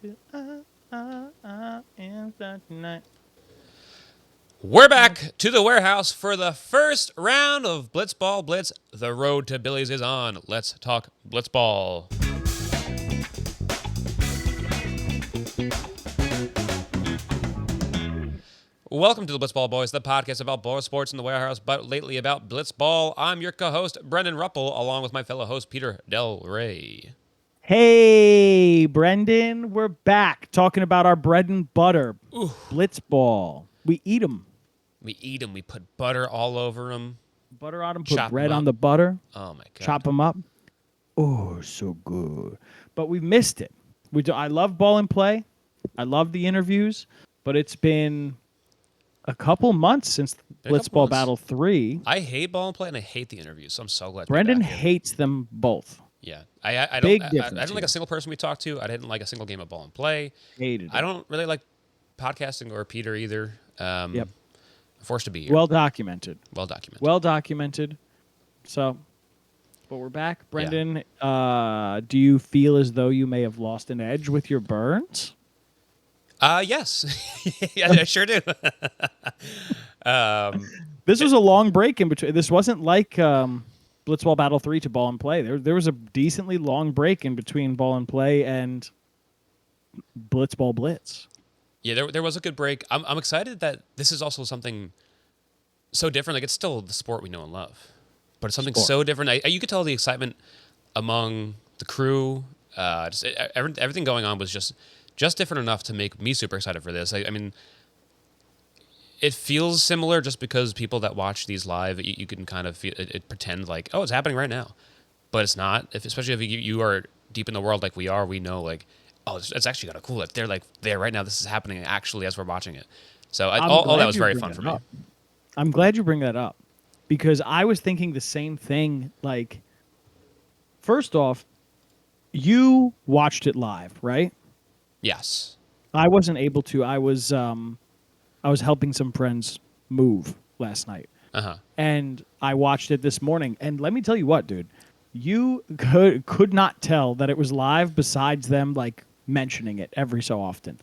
We're back to the warehouse for the first round of Blitzball Blitz. The road to Billy's is on. Let's talk Blitzball. Welcome to the Blitzball Boys, the podcast about ball sports in the warehouse, but lately about Blitzball. I'm your co-host, Brendan Ruppel, along with my fellow host, Peter Del Rey. Hey, Brendan, we're back talking about our bread and butter, Blitzball. We eat them. We eat them. We put butter all over them. Butter on them, put Chop bread 'em on up. the butter, Oh, my God. chop them up. Oh, so good. But we missed it. I love ball and play. I love the interviews, but it's been a couple months since Been a couple Blitzball months. Battle 3. I hate ball and play, and I hate the interviews, so I'm so glad to be Brendan back in. hates them both. Yeah, I Big don't. difference I don't like here. a single person we talked to. I didn't like a single game of ball and play. Hated I it. don't really like podcasting or Peter either. Yep. Forced to be here. Well documented. Well documented. Well documented. So, but we're back. Brendan, do you feel as though you may have lost an edge with your burns? Yes, yeah, I sure do. This was a long break in between. This wasn't like Blitzball Battle 3 to Ball and Play. There was a decently long break in between Ball and Play and Blitzball Blitz. Yeah, there was a good break. I'm excited that this is also something so different. Like, it's still the sport we know and love, but it's something so different. You could tell the excitement among the crew. Everything going on was just different enough to make me super excited for this. I mean, it feels similar just because people that watch these live, you can kind of feel it pretend like, oh, it's happening right now, but it's not. Especially if you are deep in the world like we are, we know like, oh, it's actually kind of cool that they're like there right now. This is happening actually as we're watching it. So all that was very fun for me. I'm glad you bring that up because I was thinking the same thing. Like, first off, you watched it live, right? Yes. I wasn't able to. I was helping some friends move last night. And I watched it this morning. And let me tell you what, dude, you could not tell that it was live besides them like mentioning it every so often.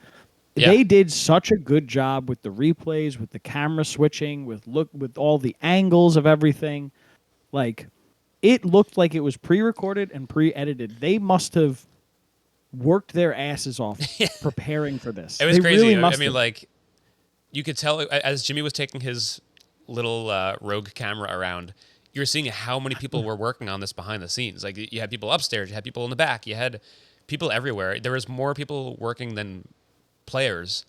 Yeah. They did such a good job with the replays, with the camera switching, with all the angles of everything. Like, it looked like it was pre-recorded and pre-edited. They must have worked their asses off preparing for this. It was They crazy. really I must mean, have. like, you could tell as Jimmy was taking his little rogue camera around, you were seeing how many people were working on this behind the scenes. Like, you had people upstairs, you had people in the back, you had people everywhere. There was more people working than players,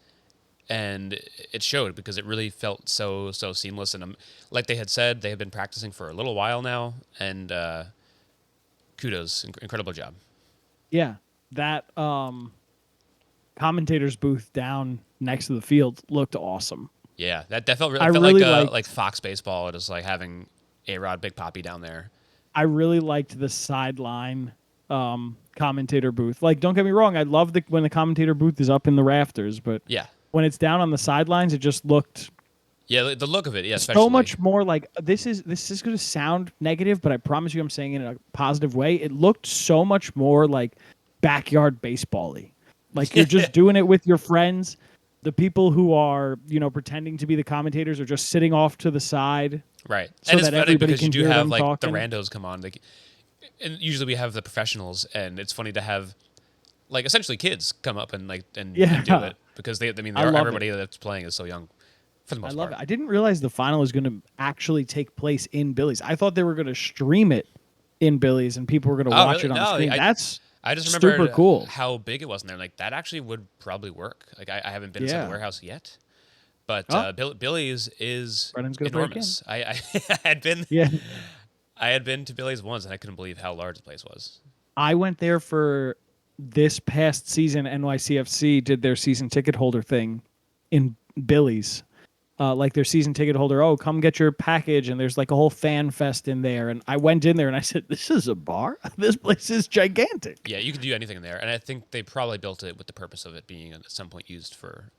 and it showed because it really felt so seamless. And like they had said, they have been practicing for a little while now, and kudos, incredible job. Yeah, that commentator's booth down next to the field looked awesome. Yeah, that felt I felt really like liked- like Fox baseball, just like having A-Rod, Big Papi down there. I really liked the sideline commentator booth. Like, don't get me wrong, I love when the commentator booth is up in the rafters, but Yeah. when it's down on the sidelines, it just looked Yeah, the look of it, yeah, especially. so much more like this is going to sound negative, but I promise you I'm saying it in a positive way. It looked so much more like backyard baseball-y. Like, you're just doing it with your friends. The people who are, pretending to be the commentators are just sitting off to the side. Right. So And it's that funny everybody because you can do hear have them like talking. the randos come on. Like, and usually we have the professionals, and it's funny to have like essentially kids come up and and do it because I love everybody that's playing is so young for the most I love part. it. I didn't realize the final is going to actually take place in Billy's. I thought they were going to stream it in Billy's and people were going to watch really? it on No, the screen. That's I just remember super cool. how big it was in there. Like, that actually would probably work. Like, I haven't been inside Yeah. the warehouse yet, but Oh. Billy's is Brennan's gonna break enormous. I had been Yeah. I had been to Billy's once, and I couldn't believe how large the place was. I went there for this past season. NYCFC did their season ticket holder thing in Billy's. Like their season ticket holder, oh, come get your package, and there's like a whole fan fest in there. And I went in there and I said, this is a bar? This place is gigantic. Yeah, you could do anything in there, and I think they probably built it with the purpose of it being at some point used for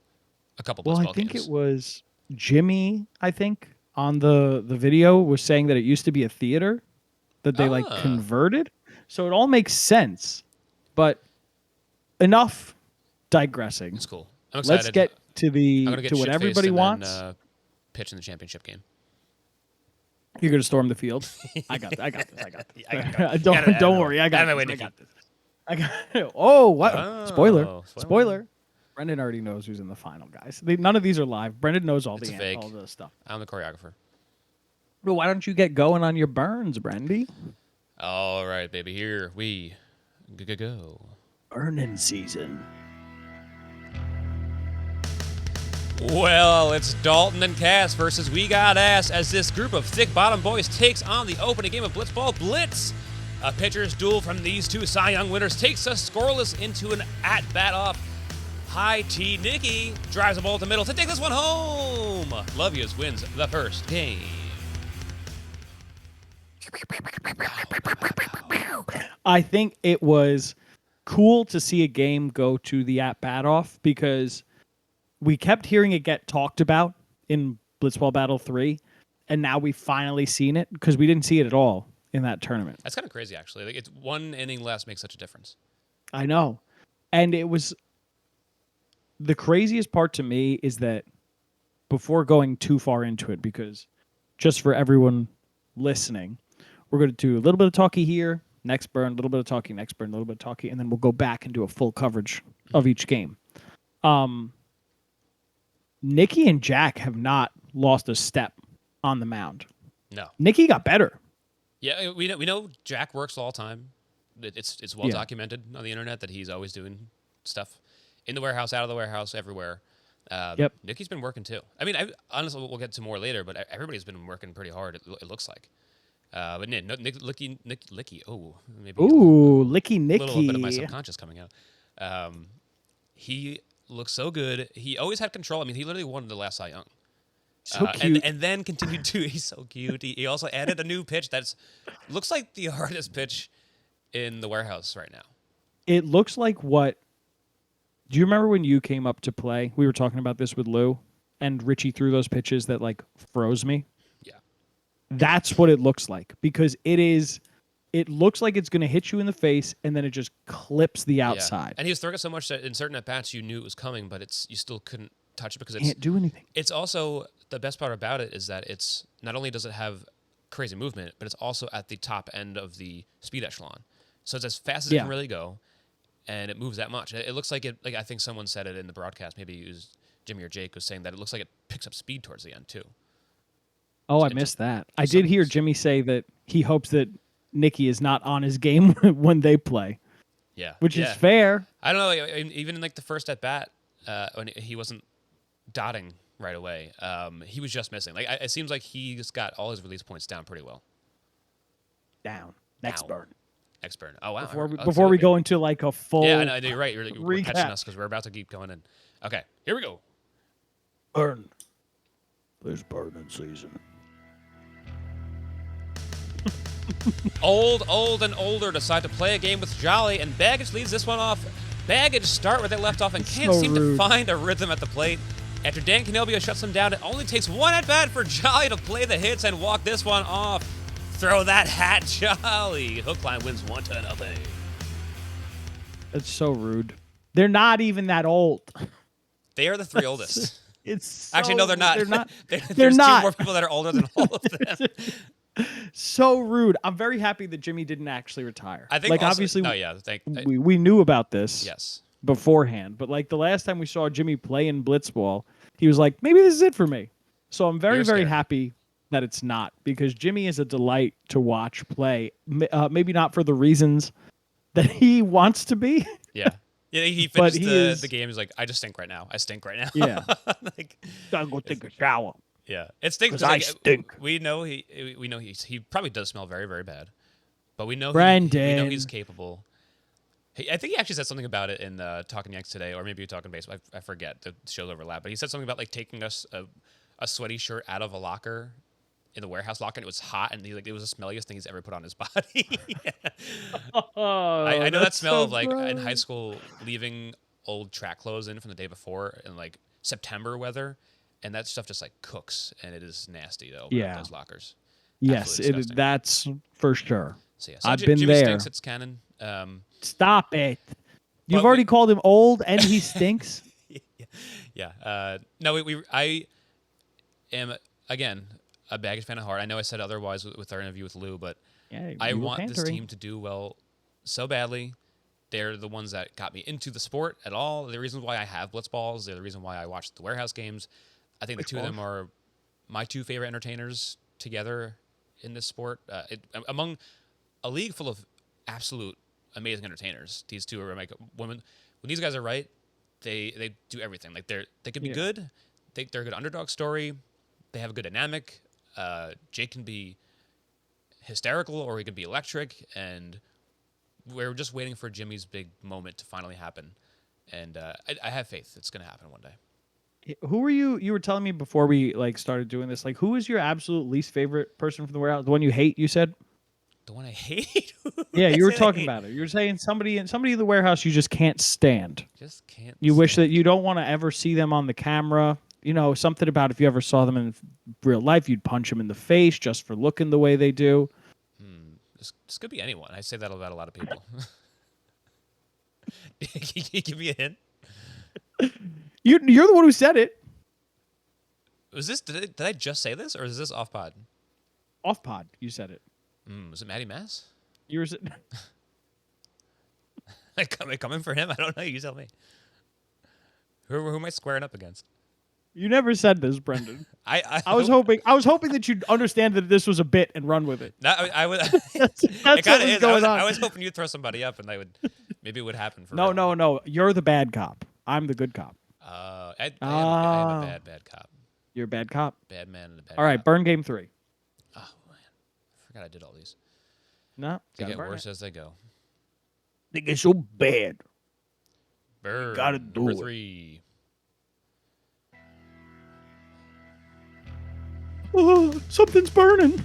a couple Well, baseball I think games. it was Jimmy, I think, on the video was saying that it used to be a theater that they like converted. So it all makes sense. But enough digressing. It's cool. I'm excited. Let's get to I'm gonna get what shit-faced everybody and wants. Then, pitch in the championship game. You're gonna storm the field. I got this. I got this. I got it. Don't worry. I got Out of my this. way, I Nikki. got this. I got. Oh, what? Oh, Spoiler. spoiler. Spoiler. Brendan already knows who's in the final, guys. None of these are live. Brendan knows all It's a fake. all the stuff. I'm the choreographer. Well, why don't you get going on your burns, Brendy? All right, baby. Here we go. Burning season. Well, it's Dalton and Cass versus We Got Ass as this group of thick bottom boys takes on the opening game of Blitzball Blitz. A pitcher's duel from these two Cy Young winners takes us scoreless into an at-bat off. High T Nikki drives the ball to the middle to take this one home. Lovius wins the first game. I think it was cool to see a game go to the at-bat off because we kept hearing it get talked about in Blitzball Battle 3, and now we've finally seen it because we didn't see it at all in that tournament. That's kind of crazy, actually. Like, it's one inning less makes such a difference. I know. And it was... The craziest part to me is that before going too far into it, because just for everyone listening, we're going to do a little bit of talkie here, next burn, a little bit of talkie, next burn, a little bit of talkie, and then we'll go back and do a full coverage of each game. Nikki and Jack have not lost a step on the mound. No. Nikki got better. Yeah, we know Jack works all the time. It's well documented on the internet that he's always doing stuff in the warehouse, out of the warehouse, everywhere. Yep. Nikki's been working too. I mean, honestly, we'll get to more later, but everybody's been working pretty hard. It looks like. But Licky. Oh, maybe. Ooh, Licky Nicky. A little bit of my subconscious coming out. He looks so good. He always had control. I mean, he literally won the last Cy Young. So cute. And then continued to. He's so cute. He also added a new pitch looks like the hardest pitch in the warehouse right now. It looks like what. Do you remember when you came up to play? We were talking about this with Lou, and Richie threw those pitches that like froze me. Yeah. That's what it looks like because it looks like it's going to hit you in the face and then it just clips the outside. Yeah. And he was throwing it so much that in certain at-bats you knew it was coming, but you still couldn't touch it because Can't do anything. It's also, the best part about it is that it's, not only does it have crazy movement, but it's also at the top end of the speed echelon. So it's as fast as it can really go. And it moves that much. It looks like it. Like I think someone said it in the broadcast. Maybe it was Jimmy or Jake was saying that it looks like it picks up speed towards the end too. Oh, I missed that. I did hear Jimmy say that he hopes that Nikki is not on his game when they play. Yeah, which is fair. I don't know. Even in like the first at bat, when he wasn't dotting right away, he was just missing. Like it seems like he's got all his release points down pretty well. Down. Next burn. Expert. Oh wow! Before we go into like a full I know, you're right. You're catching us because we're about to keep going in. Okay, here we go. Burn. There's burning season. Old and older decide to play a game with Jolly, and Baggage leads this one off. Baggage start where they left off and can't seem to find a rhythm at the plate. After Dan Canelbio shuts them down, it only takes one at bat for Jolly to play the hits and walk this one off. Throw that hat, Jolly. Hookline wins 1-0. That's so rude. They're not even that old. They are the three oldest. It's so, actually no, they're not. They're not. There's two more people that are older than all of them. So rude. I'm very happy that Jimmy didn't actually retire. I think like also, obviously we knew about this beforehand, but like the last time we saw Jimmy play in Blitzball, he was like, maybe this is it for me. So I'm very happy that it's not, because Jimmy is a delight to watch play. Maybe not for the reasons that he wants to be. Yeah. Yeah, he finished the game. He's like, I just stink right now. I stink right now. Yeah. Like, gotta go take a shower. Yeah, it stinks. I stink. We know he probably does smell very, very bad, but we know he's capable. I think he actually said something about it in Talking Yanks today, or maybe Talking Baseball. I forget. The shows overlap, but he said something about like taking us a sweaty shirt out of a locker in the warehouse locker, and it was hot, and it was the smelliest thing he's ever put on his body. I know that smell of like in high school leaving old track clothes in from the day before in like September weather, and that stuff just like cooks, and it is nasty to open up those lockers. Yes, that's for sure. So, I've been Jimmy there. Stinks, it's canon. Stop it. You've already called him old, and he stinks. Yeah. No, I am again a Baggage fan at heart. I know I said otherwise with our interview with Lou, but Yeah, I you were want this pandering. team to do well so badly. They're the ones that got me into the sport at all. They're the reasons why I have Blitzballs. They're the reason why I watched the Warehouse games. I think the two of them are my two favorite entertainers together in this sport. Among a league full of absolute amazing entertainers, these two are like women. When these guys are right, they do everything. Like they can be good. They're a good underdog story. They have a good dynamic. Jake can be hysterical or he can be electric, and we're just waiting for Jimmy's big moment to finally happen. And I have faith it's going to happen one day. Who were you? You were telling me before we started doing this. Like, who is your absolute least favorite person from the Warehouse? The one you hate? You said. The one I hate. Yeah, you were talking about it. You were saying somebody in the Warehouse you just can't stand. Just can't. You wish that you don't want to ever see them on the camera. You know, something about if you ever saw them in real life, you'd punch them in the face just for looking the way they do. This could be anyone. I say that about a lot of people. Can you give me a hint? You're the one who said it. Was this? Did I just say this, or is this off pod? Off pod, you said it. Was it Matty Mass? You were. Am I coming for him? I don't know. You tell me. Who am I squaring up against? You never said this, Brendan. I was hoping that you'd understand that this was a bit and run with it. No, I was. That's It kind what of was is. going on. I was hoping you'd throw somebody up, and maybe it would happen. For No, real. no. You're the bad cop. I'm the good cop. I am a bad cop. You're a bad cop. Bad man and a bad. All right, cop. burn game 3. Oh man, I forgot I did all these. No, They get worse as they go. They get so bad. Burn. Gotta do Number it. 3. Oh, something's burning.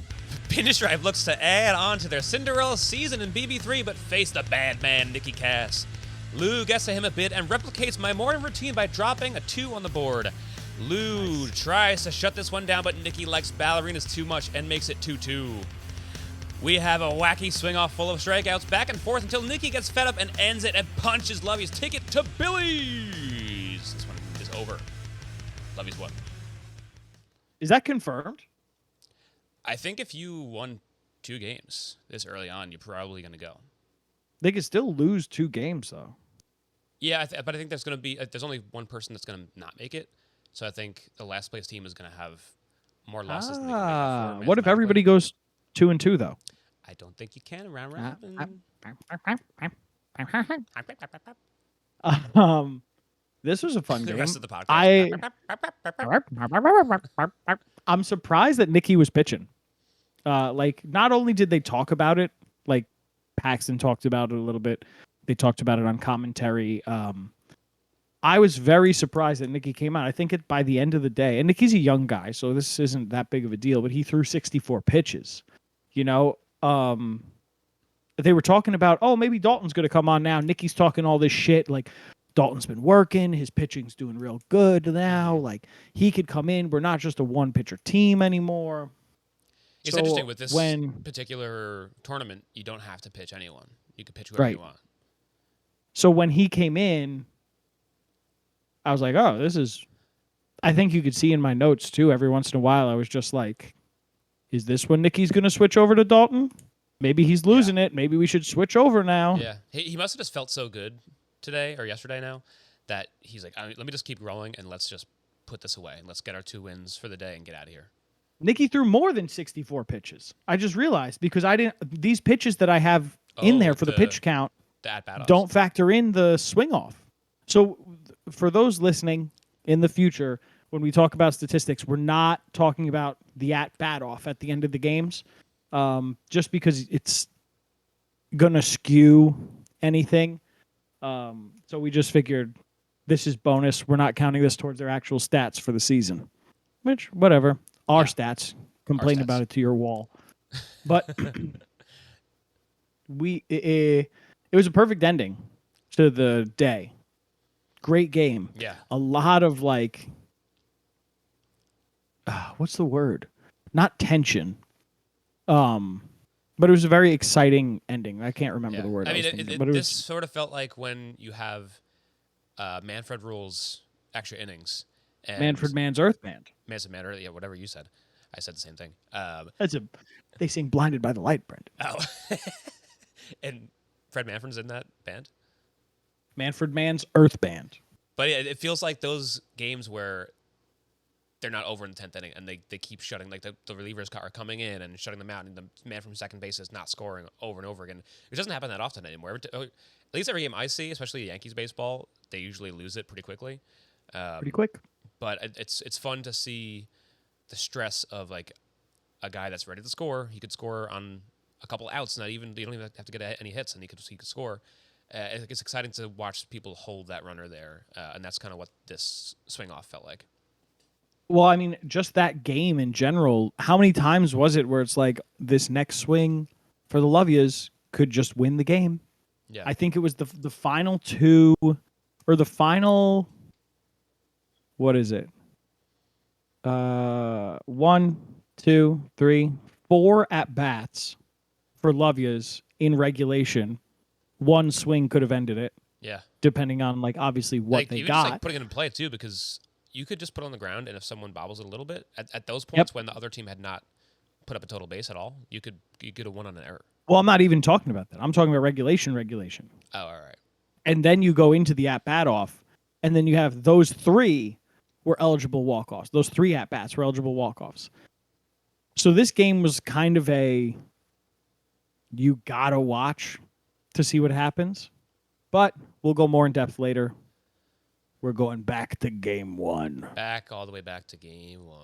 Pinstripe looks to add on to their Cinderella season in BB3, but face the bad man, Nicky Cass. Lou gets to him a bit and replicates my morning routine by dropping a 2 on the board. Lou tries to shut this one down, but Nicky likes ballerinas too much and makes it 2-2. We have a wacky swing-off full of strikeouts back and forth until Nicky gets fed up and ends it and punches Lovey's ticket to Billy's. This one is over. Lovey's won. Is that confirmed? I think if you won 2 games this early on, you're probably going to go. They could still lose 2 games, though. Yeah, but I think there's going to be there's only one person that's going to not make it. So I think the last place team is going to have more losses than they can make up for. What if everybody goes 2-2 though? I don't think you can round robin. This was a fun The game. rest of the podcast. I'm surprised that Nicky was pitching. Not only did they talk about it, like Paxton talked about it a little bit, they talked about it on commentary. I was very surprised that Nicky came out. I think by the end of the day, and Nicky's a young guy, so this isn't that big of a deal, but he threw 64 pitches. You know, they were talking about, oh, maybe Dalton's going to come on now. Nicky's talking all this shit, like Dalton's been working, his pitching's doing real good now. Like he could come in. We're not just a one-pitcher team anymore. It's interesting with this particular tournament, you don't have to pitch anyone. You can pitch whoever you want. So when he came in, I was like, oh, this is... I think you could see in my notes, too, every once in a while, I was just like, is this when Nicky's going to switch over to Dalton? Maybe he's losing it. Maybe we should switch over now. Yeah. He must have just felt so good today or yesterday now that he's like, let me just keep rolling and let's just put this away and let's get our 2 wins for the day and get out of here. Nicky threw more than 64 pitches. I just realized because these pitches that I have in there for the pitch count don't factor in the swing off. So for those listening in the future, when we talk about statistics, we're not talking about the at-bat off at the end of the games, just because it's going to skew anything. So we just figured this is bonus. We're not counting this towards their actual stats for the season, which, whatever. Our stats. Complain about it to your wall. But it was a perfect ending to the day. Great game. Yeah. A lot of what's the word? Not tension. But it was a very exciting ending. I can't remember Yeah. the word I I mean, was thinking, but it this was sort of felt like when you have Manfred rules extra innings Manfred and Mann's Earth Band. Manson Manor, yeah, whatever you said. I said the same thing. That's a they sing "Blinded by the Light," Brendan. Oh, and Fred Manfred's in that band. Manfred Mann's Earth Band. But it feels like those games where they're not over in the 10th inning and they keep shutting, like the relievers are coming in and shutting them out, and the man from second base is not scoring over and over again. It doesn't happen that often anymore. At least every game I see, especially Yankees baseball, they usually lose it pretty quickly. Pretty quick. But it's fun to see the stress of like a guy that's ready to score. He could score on a couple outs, you don't even have to get any hits, and he could score. It's exciting to watch people hold that runner there, and that's kind of what this swing off felt like. Well, I mean, just that game in general, how many times was it where it's like this next swing for the Lovias could just win the game? Yeah. I think it was the final two or the final what is it? 1, 2, 3, 4 at bats for Lovias in regulation. One swing could have ended it. Yeah. Depending on like obviously what like, they even got. just like putting it in play too, because you could just put it on the ground, and if someone bobbles it a little bit at those points when the other team had not put up a total base at all, you could have won on an error. Well, I'm not even talking about that. I'm talking about regulation. Oh, all right. And then you go into the at bat off, and then you have those 3 were eligible walk-offs. Those 3 at bats were eligible walk-offs. So this game was kind of a you gotta watch to see what happens. But we'll go more in depth later. We're going back to game 1. All the way back to game 1.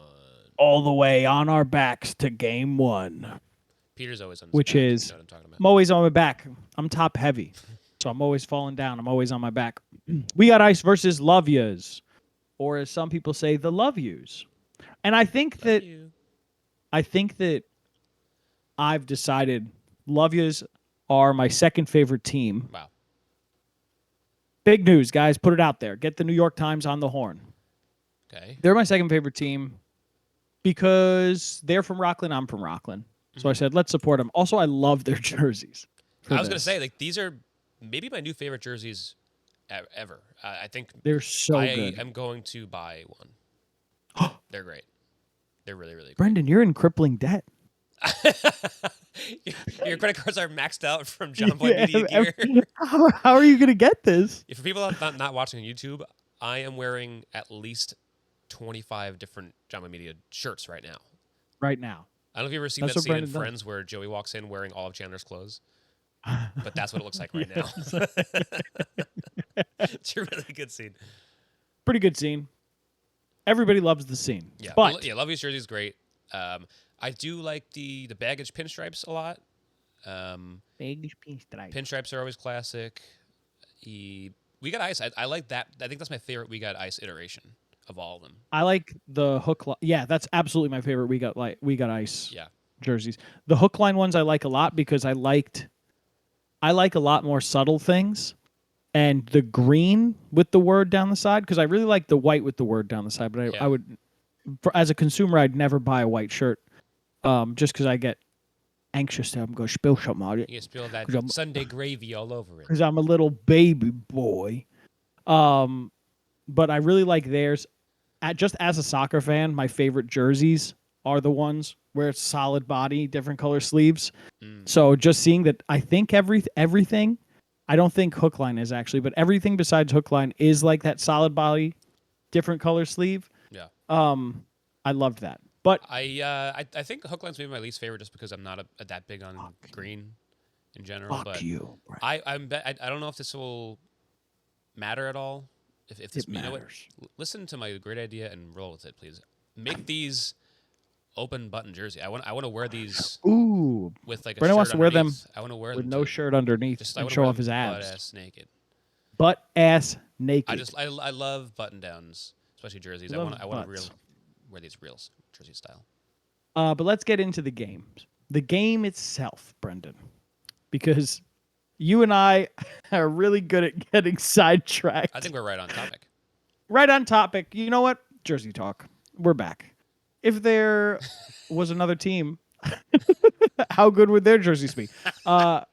All the way on our backs to game 1. Peter's always on his which back. is You know what I'm talking about. I'm always on my back. I'm top heavy. So I'm always falling down. I'm always on my back. We got Ice versus Love Yous. Or as some people say, the Love Yous. And I think that I've decided Love Yous are my second favorite team. Wow. Big news, guys. Put it out there. Get the New York Times on the horn. Okay. They're my second favorite team because they're from Rockland. I'm from Rockland. So I said, let's support them. Also, I love their jerseys. I was going to say, like, these are maybe my new favorite jerseys ever. I think they're so good. I am going to buy one. They're great. They're really, really great. Brendan, you're in crippling debt. Your credit cards are maxed out from John Boy Media Gear. How are you going to get this? For people not watching on YouTube, I am wearing at least 25 different John Boy Media shirts right now. Right now. I don't know if you've ever seen that scene in Friends where Joey walks in wearing all of Chandler's clothes, but that's what it looks like right now. It's a really good scene. Pretty good scene. Everybody loves the scene. Yeah, but Love You's jersey is great. I do like the baggage pinstripes a lot. Baggage pinstripes. Pinstripes are always classic. We Got Ice. I like that. I think that's my favorite We Got Ice iteration of all of them. I like the hook line. Yeah, that's absolutely my favorite We Got Ice jerseys. The hook line ones I like a lot because I like a lot more subtle things. And the green with the word down the side, because I really like the white with the word down the side, but I would, as a consumer, I'd never buy a white shirt, just because I get anxious that I'm going to spill something on it. You spill that Sunday gravy all over it. Because I'm a little baby boy. But I really like theirs. Just as a soccer fan, my favorite jerseys are the ones where it's solid body, different color sleeves. So just seeing that, I think everything, I don't think Hookline is actually, but everything besides Hookline is like that solid body, different color sleeve. Yeah. I loved that. But I think Hookline's maybe my least favorite just because I'm not that big on green in general. But you. I don't know if this will matter at all. If this, it matters. Listen to my great idea and roll with it, please. Make these open button jersey. I want to wear these. Ooh, with like a Brendan shirt wants to wear them. I want to wear with them no shirt underneath and show off his abs. Butt ass naked. Butt ass naked. I love button downs, especially jerseys. I want to wear these real jersey style. But let's get into the game. The game itself, Brendan, because you and I are really good at getting sidetracked. I think we're right on topic. Right on topic. You know what? Jersey talk. We're back. If there was another team How good would their jerseys be? No-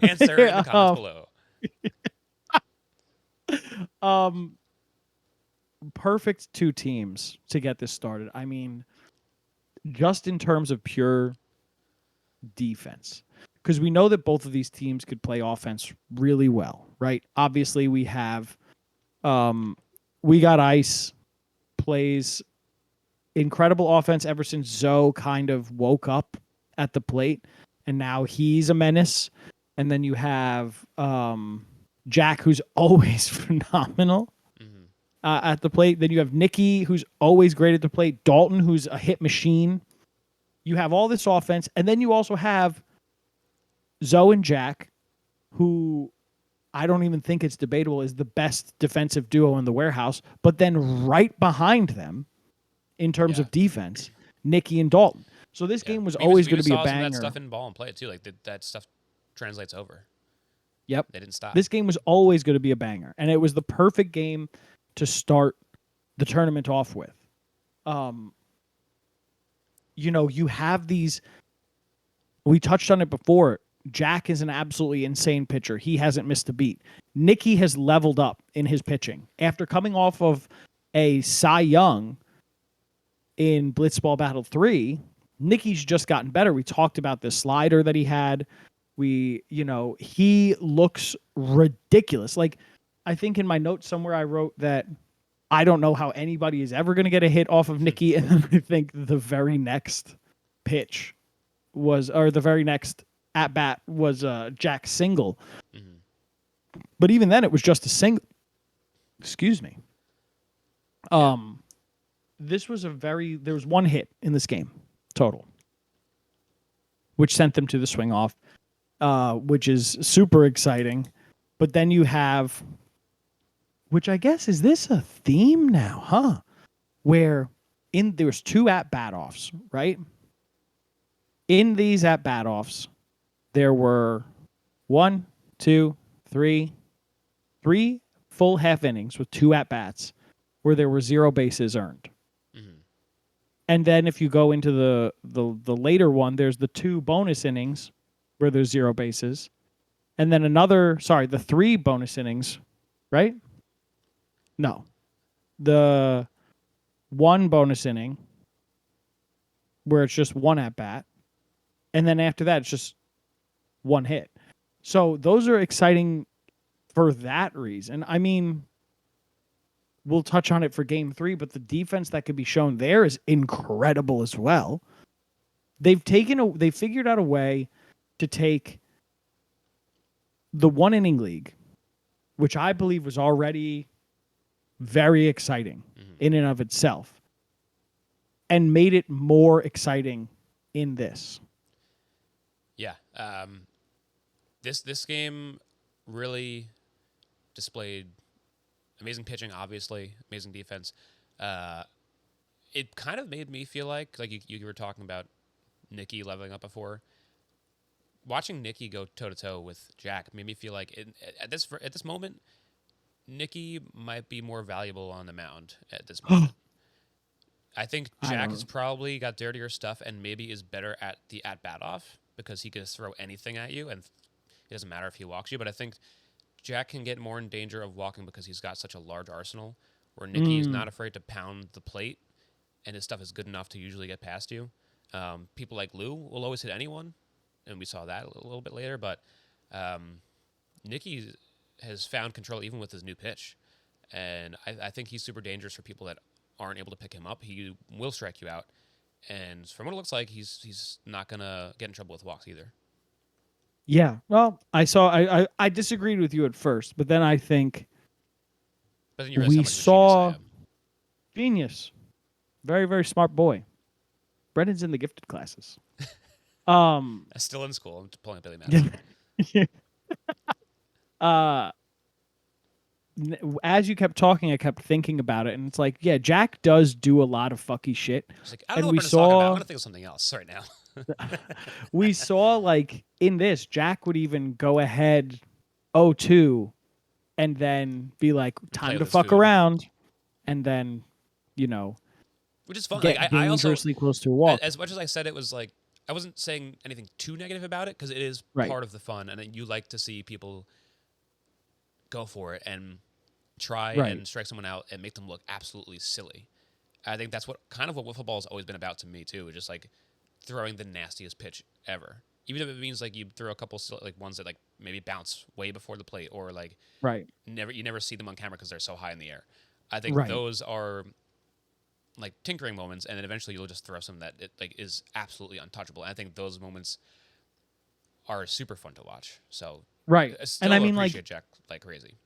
Answer in the comments below. um, perfect two teams to get this started. I mean, just in terms of pure defense, because we know that both of these teams could play offense really well, right? Obviously, we got Ice plays incredible offense ever since Zoe kind of woke up at the plate, and now he's a menace. And then you have Jack, who's always phenomenal at the plate. Then you have Nikki, who's always great at the plate. Dalton, who's a hit machine. You have all this offense, and then you also have Zoe and Jack, who I don't even think it's debatable is the best defensive duo in the warehouse. But then right behind them, in terms of defense, Nikki and Dalton. So this game was always going to be a banger. Some of that stuff in ball and play it too. Like that stuff translates over. Yep, they didn't stop. This game was always going to be a banger, and it was the perfect game to start the tournament off with. You have these. We touched on it before. Jack is an absolutely insane pitcher. He hasn't missed a beat. Nikki has leveled up in his pitching after coming off of a Cy Young in Blitzball Battle 3. Nikki's just gotten better. We talked about the slider that he had. He looks ridiculous. Like, I think in my notes somewhere I wrote that I don't know how anybody is ever going to get a hit off of Nikki. And then I think the very next pitch or the very next at bat was Jack's single. Mm-hmm. But even then, it was just a single. Excuse me. This was there was one hit in this game total, which sent them to the swing off, which is super exciting. But then you have, which I guess, is this a theme now, huh? Where there was two at-bat offs, right? In these at-bat offs, there were 1, 2, 3 full half innings with two at-bats where there were 0 bases earned. Mm-hmm. And then if you go into the later one, there's the 2 bonus innings where there's 0 bases. And then the 3 bonus innings, right? No. The 1 bonus inning where it's just 1 at-bat. And then after that, it's just 1 hit. So those are exciting for that reason. I mean, we'll touch on it for game 3, but the defense that could be shown there is incredible as well. They figured out a way to take the 1 inning league, which I believe was already very exciting in and of itself, and made it more exciting in this. Yeah. This game really displayed amazing pitching, obviously, amazing defense. It kind of made me feel like you were talking about Nikki leveling up before. Watching Nikki go toe-to-toe with Jack made me feel like at this moment, Nikki might be more valuable on the mound at this moment. I think Jack has probably got dirtier stuff and maybe is better at the at-bat off because he can just throw anything at you, and it doesn't matter if he walks you. But I think Jack can get more in danger of walking because he's got such a large arsenal, where Nikki is not afraid to pound the plate, and his stuff is good enough to usually get past you. People like Lou will always hit anyone, and we saw that a little bit later. But Nikki has found control even with his new pitch, and I think he's super dangerous for people that aren't able to pick him up. He will strike you out, and from what it looks like, he's not gonna get in trouble with walks either. Yeah, well, I disagreed with you at first, but then I think we saw genius, very, very smart boy. Brendan's in the gifted classes. Still in school. I'm pulling up Billy Madison. As you kept talking, I kept thinking about it, and it's like, yeah, Jack does do a lot of fucky shit. It's like, I don't know what Brendan's talking about. I'm gonna think of something else right now. We saw, like, in this, Jack would even go ahead 0-2 and then be like, time to fuck around, and then, which is fun. Get dangerously close to a walk. As much as I said it was like I wasn't saying anything too negative about it because it is Right. part of the fun, and then you like to see people go for it and try Right. and strike someone out and make them look absolutely silly. I think that's what kind of what wiffle ball has always been about to me too, just like throwing the nastiest pitch ever. Even if it means like you throw a couple like ones that like maybe bounce way before the plate or like Right. you never see them on camera because they're so high in the air. I think Right. those are like tinkering moments, and then eventually you'll just throw something that it like is absolutely untouchable. And I think those moments are super fun to watch. So Right. I still And I mean, appreciate like, Jack like crazy.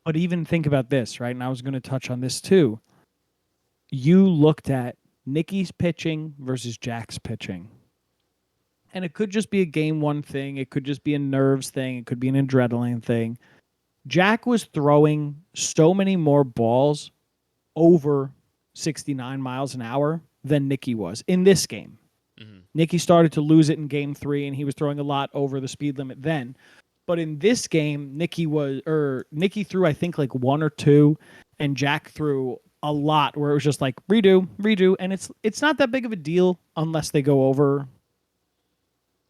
but even think about this, right? And I was going to touch on this too. You looked at Nicky's pitching versus Jack's pitching. And it could just be a game one thing. It could just be a nerves thing. It could be an adrenaline thing. Jack was throwing so many more balls over 69 miles an hour than Nicky was in this game. Mm-hmm. Nicky started to lose it in game 3, and he was throwing a lot over the speed limit then. But in this game, Nicky threw, I think, like 1 or 2, and Jack threw a lot where it was just like redo, and it's not that big of a deal unless they go over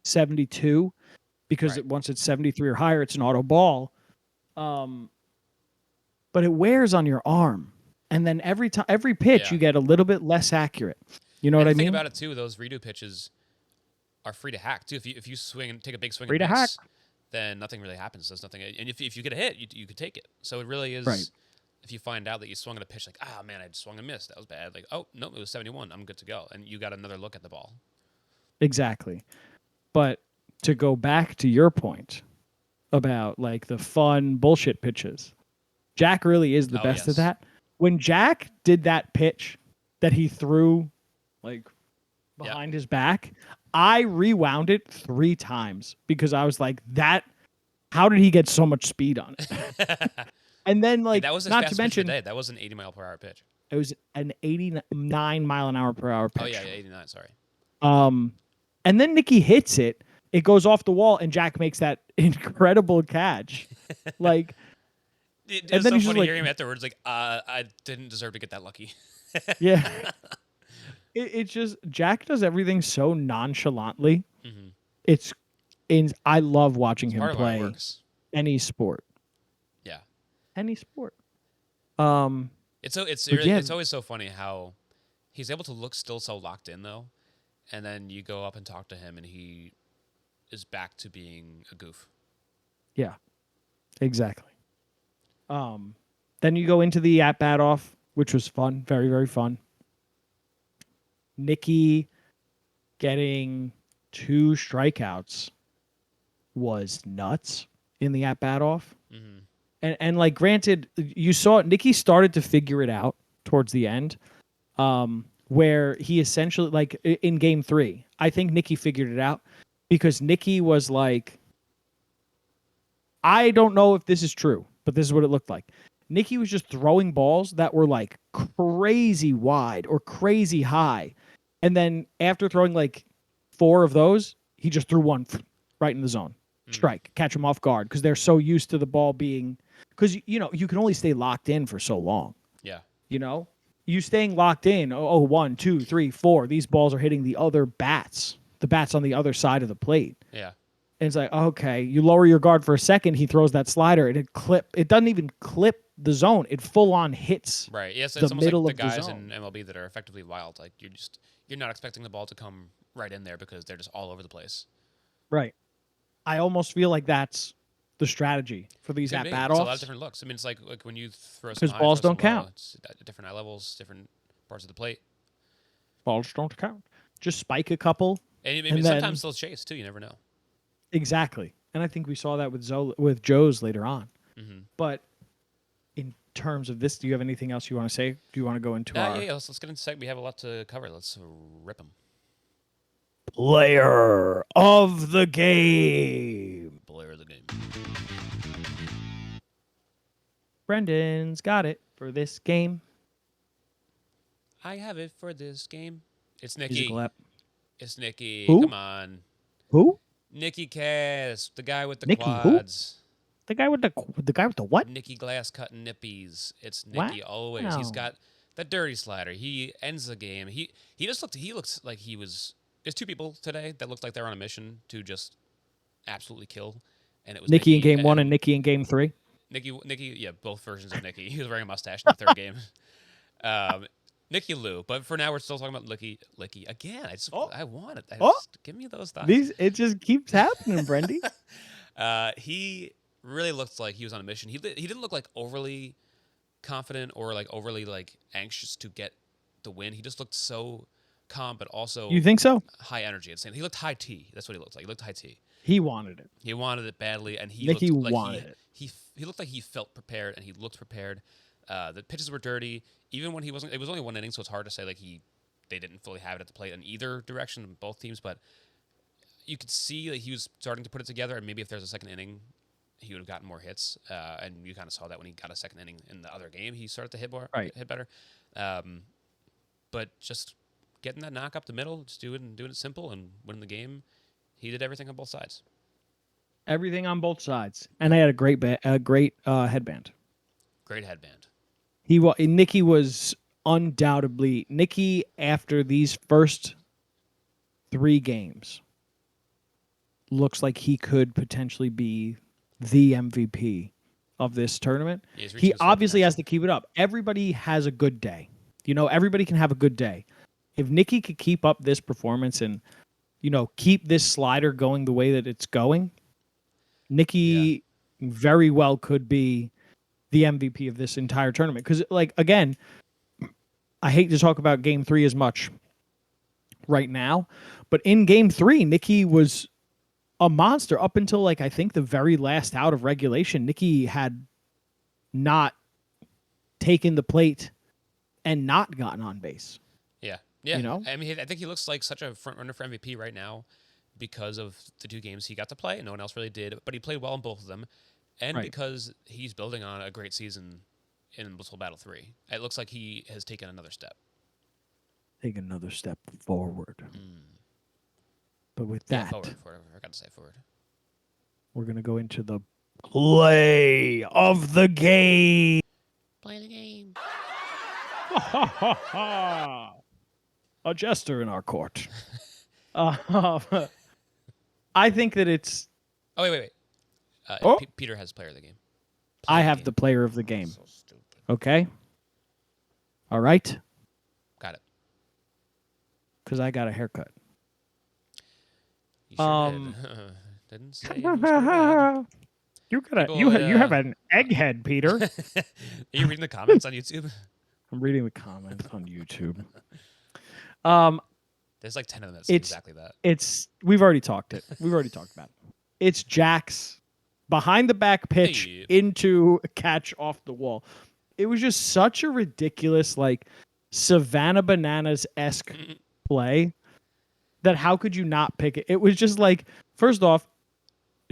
72, because Right. once it's 73 or higher, it's an auto ball. But it wears on your arm, and then every pitch Yeah. you get a little bit less accurate. You know And what I the thing mean? about it too, those redo pitches are free to hack too. If you swing and take a big swing Free and to hack. miss, then nothing really happens. There's nothing. And if you get a hit, you could take it. So it really is. Right. If you find out that you swung at a pitch like, ah man, I swung and missed. That was bad. Like, oh no, it was 71. I'm good to go. And you got another look at the ball. Exactly. But to go back to your point about like the fun bullshit pitches, Jack really is the best yes. at that. When Jack did that pitch that he threw like behind his back, I rewound it 3 times because I was like, how did he get so much speed on it? And then like, that was his not fastest to pitch of mention, the day. That was an 80-mile-per-hour pitch. it was an 89 mile an hour per hour pitch. Oh yeah, 89. Sorry. And then Nicky hits it. It goes off the wall, and Jack makes that incredible catch. Like, It and was then so he's just funny like, hearing him afterwards. Like, I didn't deserve to get that lucky. yeah. It's just Jack does everything so nonchalantly. Mm-hmm. I love watching him Part of how it play works. any sport. Yeah. Any sport. It's always so funny how he's able to look still so locked in though, and then you go up and talk to him and he is back to being a goof. Yeah. Exactly. Then you go into the at bat off, which was fun, very, very fun. Nicky getting 2 strikeouts was nuts in the at bat off. Mm-hmm. And like, granted, you saw Nicky started to figure it out towards the end, where he essentially, like in game 3, I think Nicky figured it out because Nicky was like, I don't know if this is true, but this is what it looked like. Nicky was just throwing balls that were like crazy wide or crazy high. And then after throwing like 4 of those, he just threw one right in the zone. Strike, catch him off guard because they're so used to the ball being, because you can only stay locked in for so long. Yeah. You staying locked in. 1, 2, 3, 4. These balls are hitting the other bats, the bats on the other side of the plate. Yeah. And it's like, okay, you lower your guard for a second. He throws that slider, and it doesn't even clip the zone. It full on hits. Right. Yes. The It's almost middle like of the the guys zone. in MLB that are effectively wild. Like you're not expecting the ball to come right in there because they're just all over the place. Right. I almost feel like that's the strategy for these Could be. at-bat It's offs. a lot of different looks. I mean, it's like when you throw some 'Cause high, balls throw some don't count. low, it's at different eye levels, different parts of the plate. Balls don't count. Just spike a couple. And And sometimes then- they'll chase too. You never know. Exactly. And I think we saw that with Joe's later on. Mm-hmm. But in terms of this, do you have anything else you want to say? Do you want to go into our Yeah. Let's get into seg. We have a lot to cover. Let's rip them. player of the game? Player of the game. Brendan's got it for this game. I have it for this game. It's Nicky. Musical app. It's Nicky. Who? Come on. Who? Nicky Cass, the guy with the Nicky who? quads. The guy with the what? Nicky Glass cutting nippies. It's Nicky always. He's Wow. got the dirty slider. He ends the game. He looks like he was there's two people today that looked like they're on a mission to just absolutely kill, and it was Nikki in game 1 and and Nikki in game 3. Nikki, yeah, both versions of Nikki. He was wearing a mustache in the third game. Nikki Lou, but for now we're still talking about Licky again. I want it. Just give me those thoughts. It just keeps happening, Brendy. He really looked like he was on a mission. He didn't look like overly confident or like overly like anxious to get the win. He just looked so calm, but also You think so? high energy. He looked high T. That's what he looked like. He looked high T. He wanted it. He wanted it badly, and Nikki wanted it. He looked like he felt prepared, and he looked prepared. The pitches were dirty, even when he wasn't. It was only one inning, so it's hard to say like they didn't fully have it at the plate in either direction, both teams. But you could see that he was starting to put it together, and maybe if there's a second inning, he would have gotten more hits. And you kind of saw that when he got a second inning in the other game, he started to hit better. But just getting that knock up the middle, just doing it simple and winning the game. He did everything on both sides. Everything on both sides, and they had a great headband. Great headband. Nikki was undoubtedly Nikki after these first 3 games. Looks like he could potentially be the MVP of this tournament. He obviously has to keep it up. Everybody has a good day. Everybody can have a good day. If Nikki could keep up this performance and keep this slider going the way that it's going, Nikki very well could be the MVP of this entire tournament. Because, again, I hate to talk about Game 3 as much right now, but in Game 3, Nikki was a monster up until, I think the very last out of regulation. Nikki had not taken the plate and not gotten on base. Yeah. I mean, I think he looks like such a front runner for MVP right now because of the 2 games he got to play. No one else really did, but he played well in both of them. And because he's building on a great season in Blitzball Battle 3. It looks like he has taken another step. Take another step forward. But with that... forward. I forgot to say forward. We're going to go into the play of the game. Play the game. A jester in our court. I think that it's... Oh, wait. Peter has player of the game. I have the player of the game. So stupid. Okay? All right? Got it. Because I got a haircut. You sure did. Didn't say it was bad. You have an egghead, Peter. Are you reading the comments on YouTube? I'm reading the comments on YouTube. There's like 10 of them that say exactly that. We've already talked about it. It's Jack's behind the back pitch into a catch off the wall. It was just such a ridiculous, Savannah Bananas-esque play that how could you not pick it? It was just first off,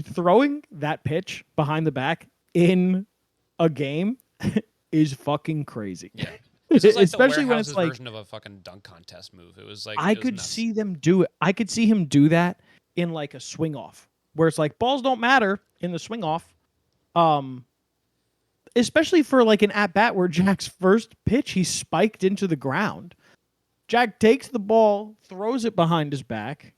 throwing that pitch behind the back in a game is fucking crazy. Yeah. Especially when it's version of a fucking dunk contest move. It was I could see them do it. I could see him do that in a swing off where it's balls don't matter in the swing off. Especially for an at bat where Jack's first pitch, he spiked into the ground. Jack takes the ball, throws it behind his back.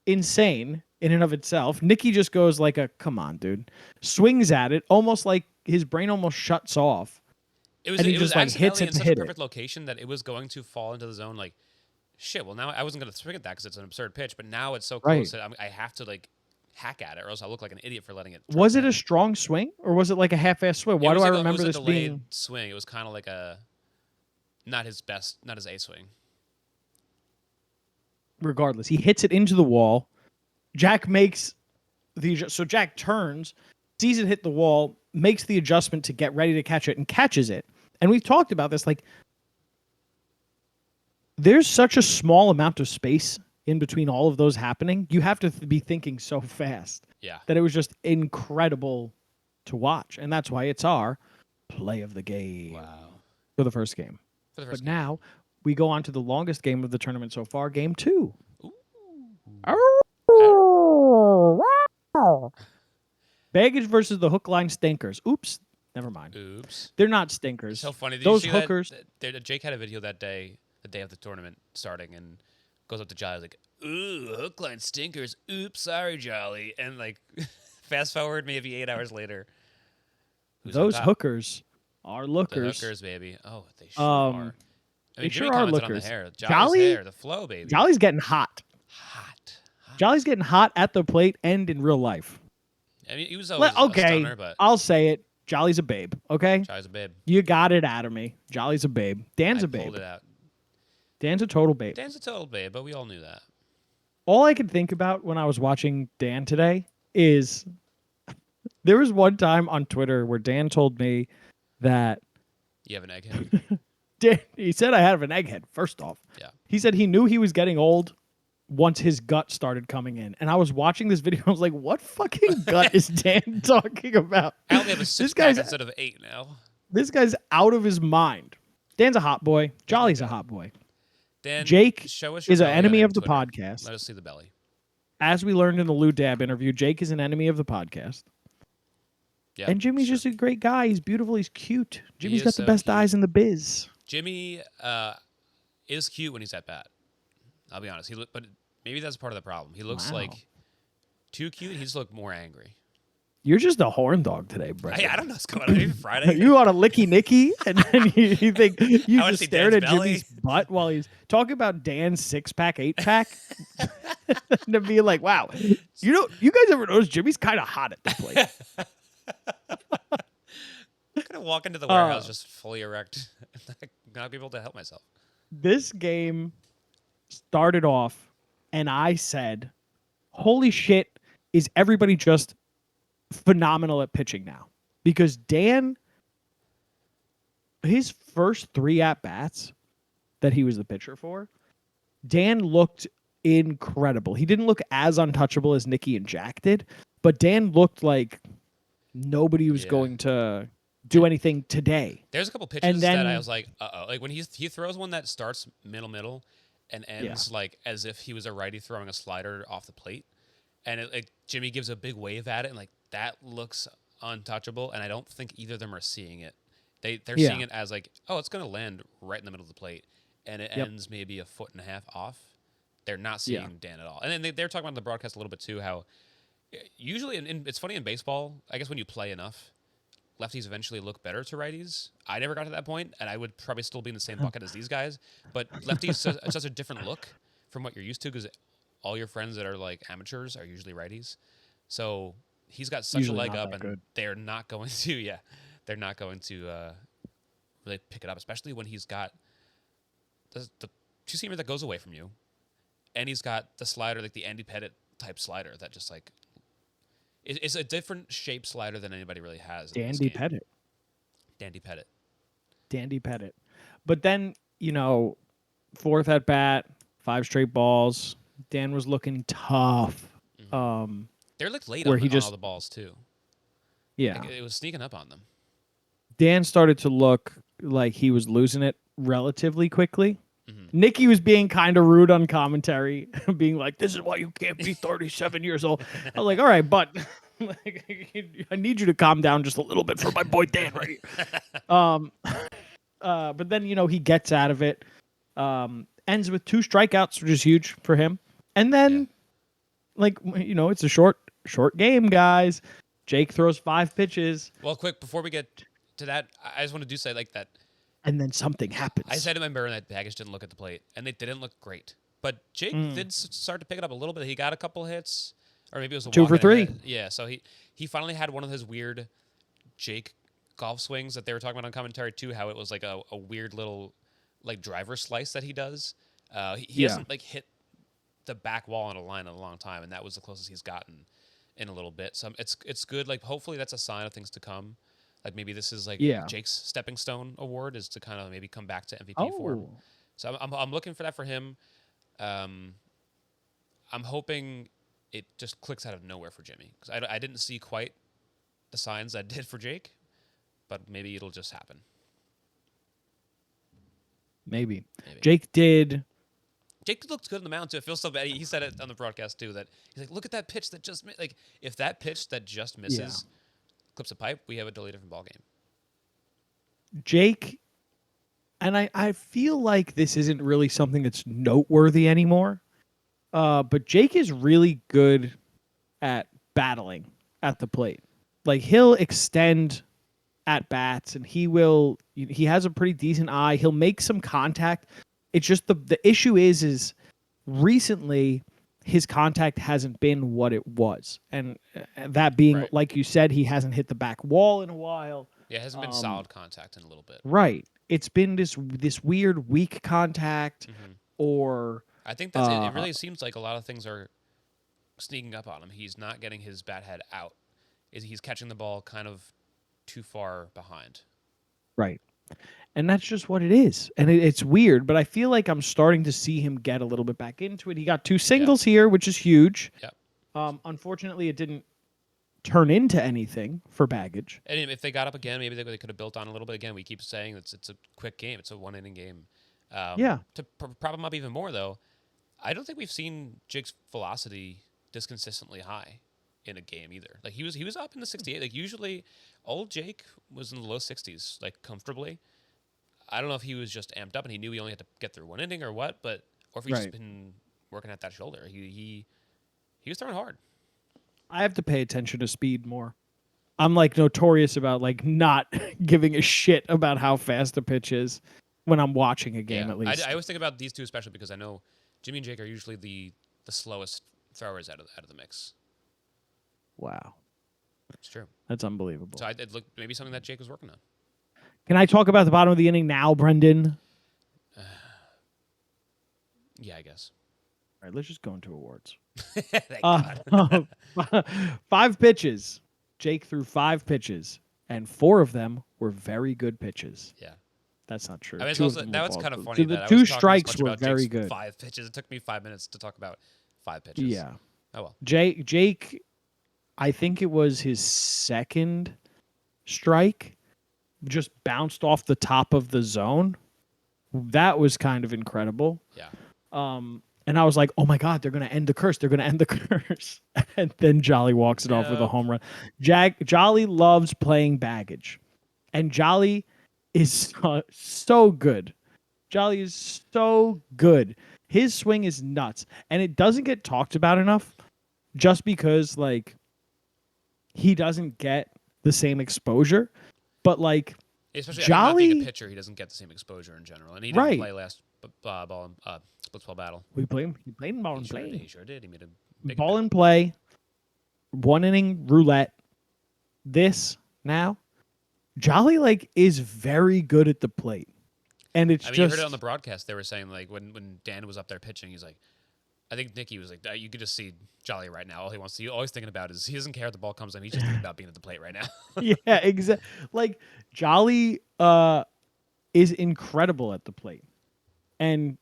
Insane in and of itself. Nikki just goes come on, dude. Swings at it, almost his brain almost shuts off. It was just hits it in such a perfect location that it was going to fall into the zone. Shit. Well, now I wasn't going to swing at that because it's an absurd pitch, but now it's so close that I have to hack at it, or else I'll look like an idiot for letting it. Was it a strong swing, or was it a half-ass swing? Why do I remember this being swing? It was kind of like not his A swing. Regardless, he hits it into the wall. Jack makes Jack turns, sees it hit the wall, makes the adjustment to get ready to catch it, and catches it. And we've talked about this. There's such a small amount of space in between all of those happening. You have to be thinking so fast. Yeah. That it was just incredible to watch. And that's why it's our play of the game. Wow. For the first game. But now we go on to the longest game of the tournament so far, Game 2. Baggage versus the hook line stinkers. Oops. Never mind. Oops. They're not stinkers. It's so funny. Did Those you see hookers. Jake had a video that day, the day of the tournament starting, and goes up to Giles ooh, hook line stinkers. Oops, sorry, Jolly. And like, fast forward maybe 8 hours later, who's on Those top? hookers are The lookers. hookers, baby. Oh, they sure Um, are. I they mean, Jimmy sure are commented on the lookers. hair. Jolly's Jolly, hair, the flow, baby. Jolly's getting hot. Hot. Jolly's getting hot at the plate and in real life. I mean, he was always a Okay, stunner, but I'll say it. Jolly's a babe. Okay, Jolly's a babe. you got it out of me. Jolly's a babe. Dan's I a babe. pulled it out. Dan's a total babe. Dan's a total babe, but we all knew that. All I could think about when I was watching Dan today is there was one time on Twitter where Dan told me that You have an egghead. he said I had an egghead, first off. Yeah. He said he knew he was getting old once his gut started coming in. And I was watching this video. I was like, what fucking gut is Dan talking about? I only have a six-pack instead of 8 now. This guy's out of his mind. Dan's a hot boy. Jolly's a hot boy. Dan, Jake show us your is an belly enemy on of the Twitter. podcast. Let us see the belly. As we learned in the Lou Dab interview, Jake is an enemy of the podcast. Yeah, And Jimmy's sure. just a great guy. He's beautiful. He's cute. Jimmy's is got the so best cute. eyes in the biz. Jimmy is cute when he's at bat. I'll be honest. But maybe that's part of the problem. He looks Wow. like too cute. He just looked more angry. You're just a horn dog today, Brett. I don't know what's going on. Maybe Friday. You want a licky nicky, and then you think you wanna just see stared at Dan's belly. Jimmy's butt while he's talking about Dan's 6-pack, 8-pack, to be like, wow, you guys ever notice Jimmy's kind of hot at the plate? I'm gonna walk into the warehouse just fully erect, not be able to help myself. This game started off, and I said, "Holy shit, is everybody just phenomenal at pitching now?" Because Dan, his first 3 at-bats that he was the pitcher for, Dan looked incredible. He didn't look as untouchable as Nicky and Jack did, but Dan looked like nobody was Yeah. going to do anything today. There's a couple pitches And then- that I was like, uh-oh. Like when he throws one that starts middle and ends like as if he was a righty throwing a slider off the plate. And like Jimmy gives a big wave at it and like that looks untouchable. And I don't think either of them are seeing it. They're seeing it as like, oh, it's going to land right in the middle of the plate. And it ends maybe 1.5 foot off. They're not seeing Dan at all. And then they're talking about in the broadcast a little bit too, how usually, it's funny in baseball, I guess when you play enough, lefties eventually look better to righties. I never got to that point, and I would probably still be in the same bucket as these guys. But lefties, it's such a different look from what you're used to because all your friends that are like amateurs are usually righties. So he's got such Usually a leg not up, that and good. they're not going to, they're not going to really pick it up, especially when he's got the two-seamer that goes away from you, and he's got the slider, like the Andy Pettit type slider that just like it's a different shape slider than anybody really has. Dandy Pettit. Dandy Pettit. Dandy Pettit. But then, 4th at bat, 5 straight balls. Dan was looking tough. They're like late Where on, he on just- all the balls too. Yeah. Like, it was sneaking up on them. Dan started to look like he was losing it relatively quickly. Nicky was being kind of rude on commentary, being like, "This is why you can't be 37 years old." I was like, "All right, but I need you to calm down just a little bit for my boy Dan right here." But then he gets out of it, ends with 2 strikeouts, which is huge for him. And then, it's a short game, guys. Jake throws 5 pitches, Well, quick before we get to that, I just want to say like that. and then something happens. I said in my mirror that Baggage didn't look at the plate, and they didn't look great. But Jake did start to pick it up a little bit. He got a couple hits, or maybe it was a 2 for walk and a 3. hit. Yeah, so he finally had one of his weird Jake golf swings that they were talking about on commentary too. How it was like a weird little like driver slice that he does. He hasn't like hit the back wall on a line in a long time, and that was the closest he's gotten in a little bit. So it's good. Like hopefully that's a sign of things to come. Like maybe this is like Jake's stepping stone award is to kind of maybe come back to MVP form. So I'm looking for that for him. I'm hoping it just clicks out of nowhere for Jimmy because I didn't see quite the signs I did for Jake, but maybe it'll just happen. Maybe. Jake looked good on the mound too. It feels so bad. He said it on the broadcast too that he's like, look at that pitch that just like if that pitch that just misses clips a pipe, we have a totally different ball game. Jake, and I feel like this isn't really something that's noteworthy anymore. But Jake is really good at battling at the plate. Like he'll extend at bats and he has a pretty decent eye. He'll make some contact. It's just the issue is recently his contact hasn't been what it was. And that being, Right. like you said, he hasn't hit the back wall in a while. Yeah, it hasn't been solid contact in a little bit. Right. It's been this weird weak contact or I think that's it. It really seems like a lot of things are sneaking up on him. He's not getting his bat head out. He's catching the ball kind of too far behind. right. And that's just what it is. And it's weird, but I feel like I'm starting to see him get a little bit back into it. He got 2 singles here, which is huge. Yeah. Unfortunately, it didn't turn into anything for Baggage. And if they got up again, maybe they could have built on a little bit. Again, we keep saying it's a quick game. It's a 1-inning game. Yeah. To prop him up even more, though, I don't think we've seen Jake's velocity this consistently high in a game either. Like he was up in the 68. Like usually, old Jake was in the low 60s, like comfortably. I don't know if he was just amped up and he knew he only had to get through 1 inning or what, or if he's just been working at that shoulder. He was throwing hard. I have to pay attention to speed more. I'm like notorious about like not giving a shit about how fast a pitch is when I'm watching a game at least. I always think about these two especially because I know Jimmy and Jake are usually the slowest throwers out of the mix. Wow. It's true. That's unbelievable. So it looked maybe something that Jake was working on. Can I talk about the bottom of the inning now, Brendan? Yeah, I guess. All right, let's just go into awards. Thank God. 5 pitches. Jake threw 5 pitches, and 4 of them were very good pitches. Yeah. That's not true. I mean, that was kind of funny. The that 2 I was talking strikes as much were about very Jake's good. 5 pitches. It took me 5 minutes to talk about 5 pitches. Yeah. Oh well. Jake, I think it was his second strike, just bounced off the top of the zone. That was kind of incredible. Yeah. And I was like, oh my God, they're going to end the curse. They're going to end the curse. And then Jolly walks it off with a home run. Jolly loves playing Baggage. And Jolly is so good. Jolly is so good. His swing is nuts. And it doesn't get talked about enough just because, like, he doesn't get the same exposure. But, like, especially Jolly, not being a pitcher, he doesn't get the same exposure in general. And he didn't play last Blitzball battle. He played in ball and play. He sure did. He made a big ball and play, 1 inning roulette. This now, Jolly like is very good at the plate, and it's you just heard it on the broadcast. They were saying like when Dan was up there pitching, he's like, I think Nicky was like, you could just see Jolly right now. All he's thinking about is he doesn't care if the ball comes in. He's just thinking about being at the plate right now. Yeah, exactly. Like Jolly is incredible at the plate, and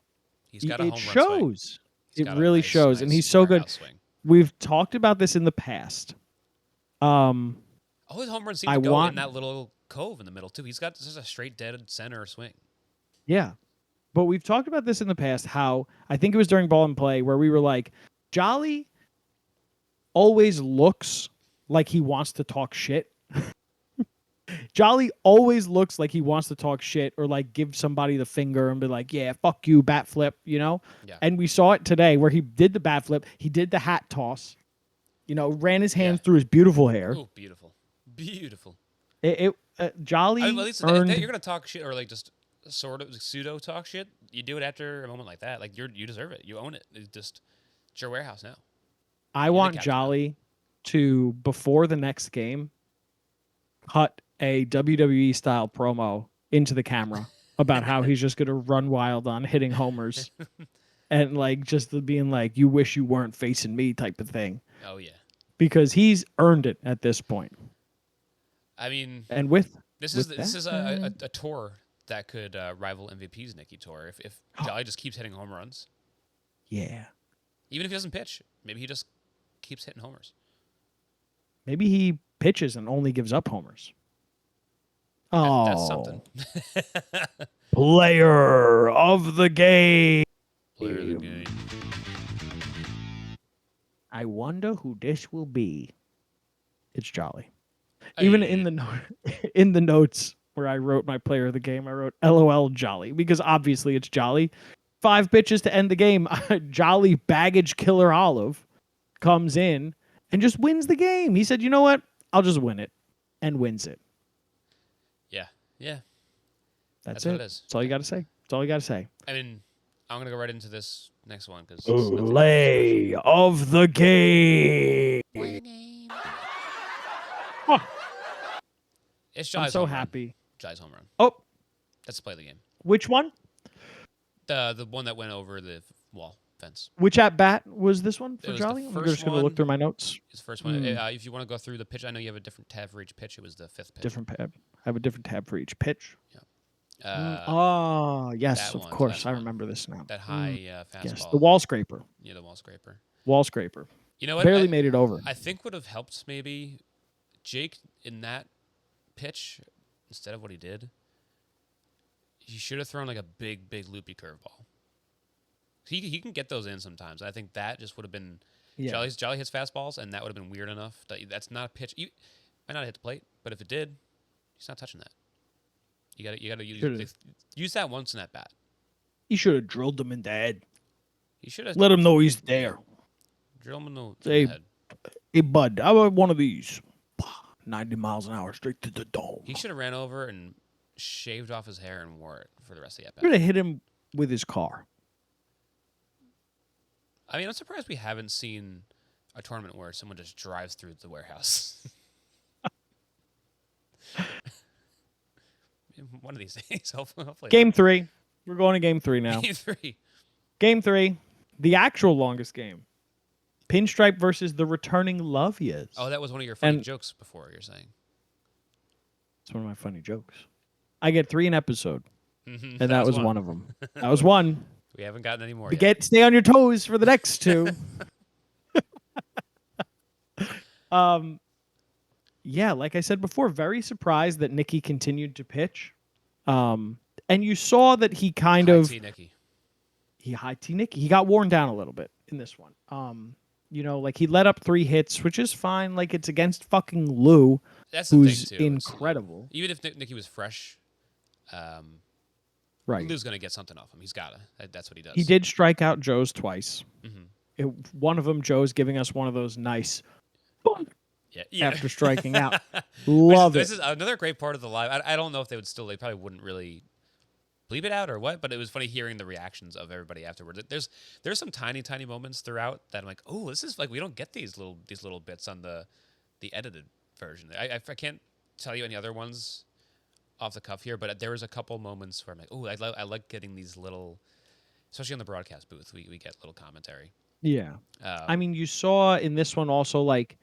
he's got a home run shows. It really shows, and he's so good. Swing. We've talked about this in the past. All his home runs seem to go in that little cove in the middle too. He's got just a straight dead center swing. Yeah. But we've talked about this in the past, how I think it was during ball and play where we were like, Jolly always looks like he wants to talk shit. Jolly always looks like he wants to talk shit or like give somebody the finger and be like, yeah, fuck you, bat flip, you know? Yeah. And we saw it today where he did the bat flip. He did the hat toss, ran his hands through his beautiful hair. Oh, beautiful. Beautiful. Jolly at least earned... you're going to talk shit or like just sort of pseudo talk shit. You do it after a moment like that. Like you deserve it. You own it. It's your warehouse now. I want Jolly to, before the next game, cut a WWE style promo into the camera about how he's just going to run wild on hitting homers and like just being like, you wish you weren't facing me type of thing. Oh yeah. Because he's earned it at this point. I mean, and this is a tour that could rival MVP's Nicky tour if Jolly just keeps hitting home runs. Yeah. Even if he doesn't pitch, maybe he just keeps hitting homers. Maybe he pitches and only gives up homers. That's something. Player of the game. Player of the game. I wonder who this will be. It's Jolly. Even in the notes where I wrote my player of the game, I wrote LOL Jolly because obviously it's Jolly. 5 pitches to end the game. Jolly Baggage Killer Olive comes in and just wins the game. He said, "You know what? I'll just win it," and wins it. Yeah. Yeah. That's what it. it is. That's all you got to say. That's all you got to say. I mean, I'm going to go right into this next one because Play of the game. It's I'm Jolly's so home run. happy. Jolly's home run. Oh, That's the play of the game. which one? The one that went over the wall fence. Which at bat was this one It for was Jolly? the I'm first just going to one. look through my notes. It's the first one. If you want to go through the pitch, I know you have a different tab for each pitch. It was the 5th pitch. Different tab. I have a different tab for each pitch. Yeah. Oh, yes, that of one, course. that I one. remember this now. That high fastball. Yes, the wall scraper. Yeah, the wall scraper. Wall scraper. You know what? Barely made it over. I think would have helped maybe Jake in that pitch instead of what he did. He should have thrown like a big loopy curveball. He can get those in sometimes. I think that just would have been Jolly hits fastballs, and that would have been weird enough. That's not a pitch. You might not hit the plate, but if it did, he's not touching that. You gotta use that once in that bat. He should have drilled him in the head. He should have let him know he's there. Drill him in the Say, head. "Hey, bud, how about one of these? 90 miles an hour straight to the dome." He should have ran over and shaved off his hair and wore it for the rest of the at Should bat. have hit him with his car. I mean, I'm surprised we haven't seen a tournament where someone just drives through the warehouse. One of these days, hopefully. Game 3. We're going to game 3 now. Game 3. Game 3. The actual longest game. Pinstripe versus the returning Lovias. Oh, that was one of your funny jokes before, you're saying. It's one of my funny jokes. I get 3 an episode. Mm-hmm. And that was one of them. That was one. We haven't gotten any more yet. Stay on your toes for the next 2. Yeah, like I said before, very surprised that Nicky continued to pitch. And you saw that he kind of Nicky. High T Nicky. He got worn down a little bit in this one. Like he let up 3 hits, which is fine. Like it's against fucking Lou, That's the who's thing too. incredible. Even if Nicky was fresh, Right. Lou's gonna get something off him. He's gotta. That's what he does. He did strike out Joe's twice. Mm-hmm. One of them, Joe's giving us one of those nice Yeah. after striking out. Love This it. is another great part of the live. I don't know if they probably wouldn't really bleep it out or what, but it was funny hearing the reactions of everybody afterwards. There's some tiny moments throughout that I'm like, oh, this is like we don't get these little bits on the edited version. I can't tell you any other ones off the cuff here, but there was a couple moments where I'm like, oh, I like getting these little, especially on the broadcast booth, we get little commentary. Yeah. I mean, you saw in this one also, like,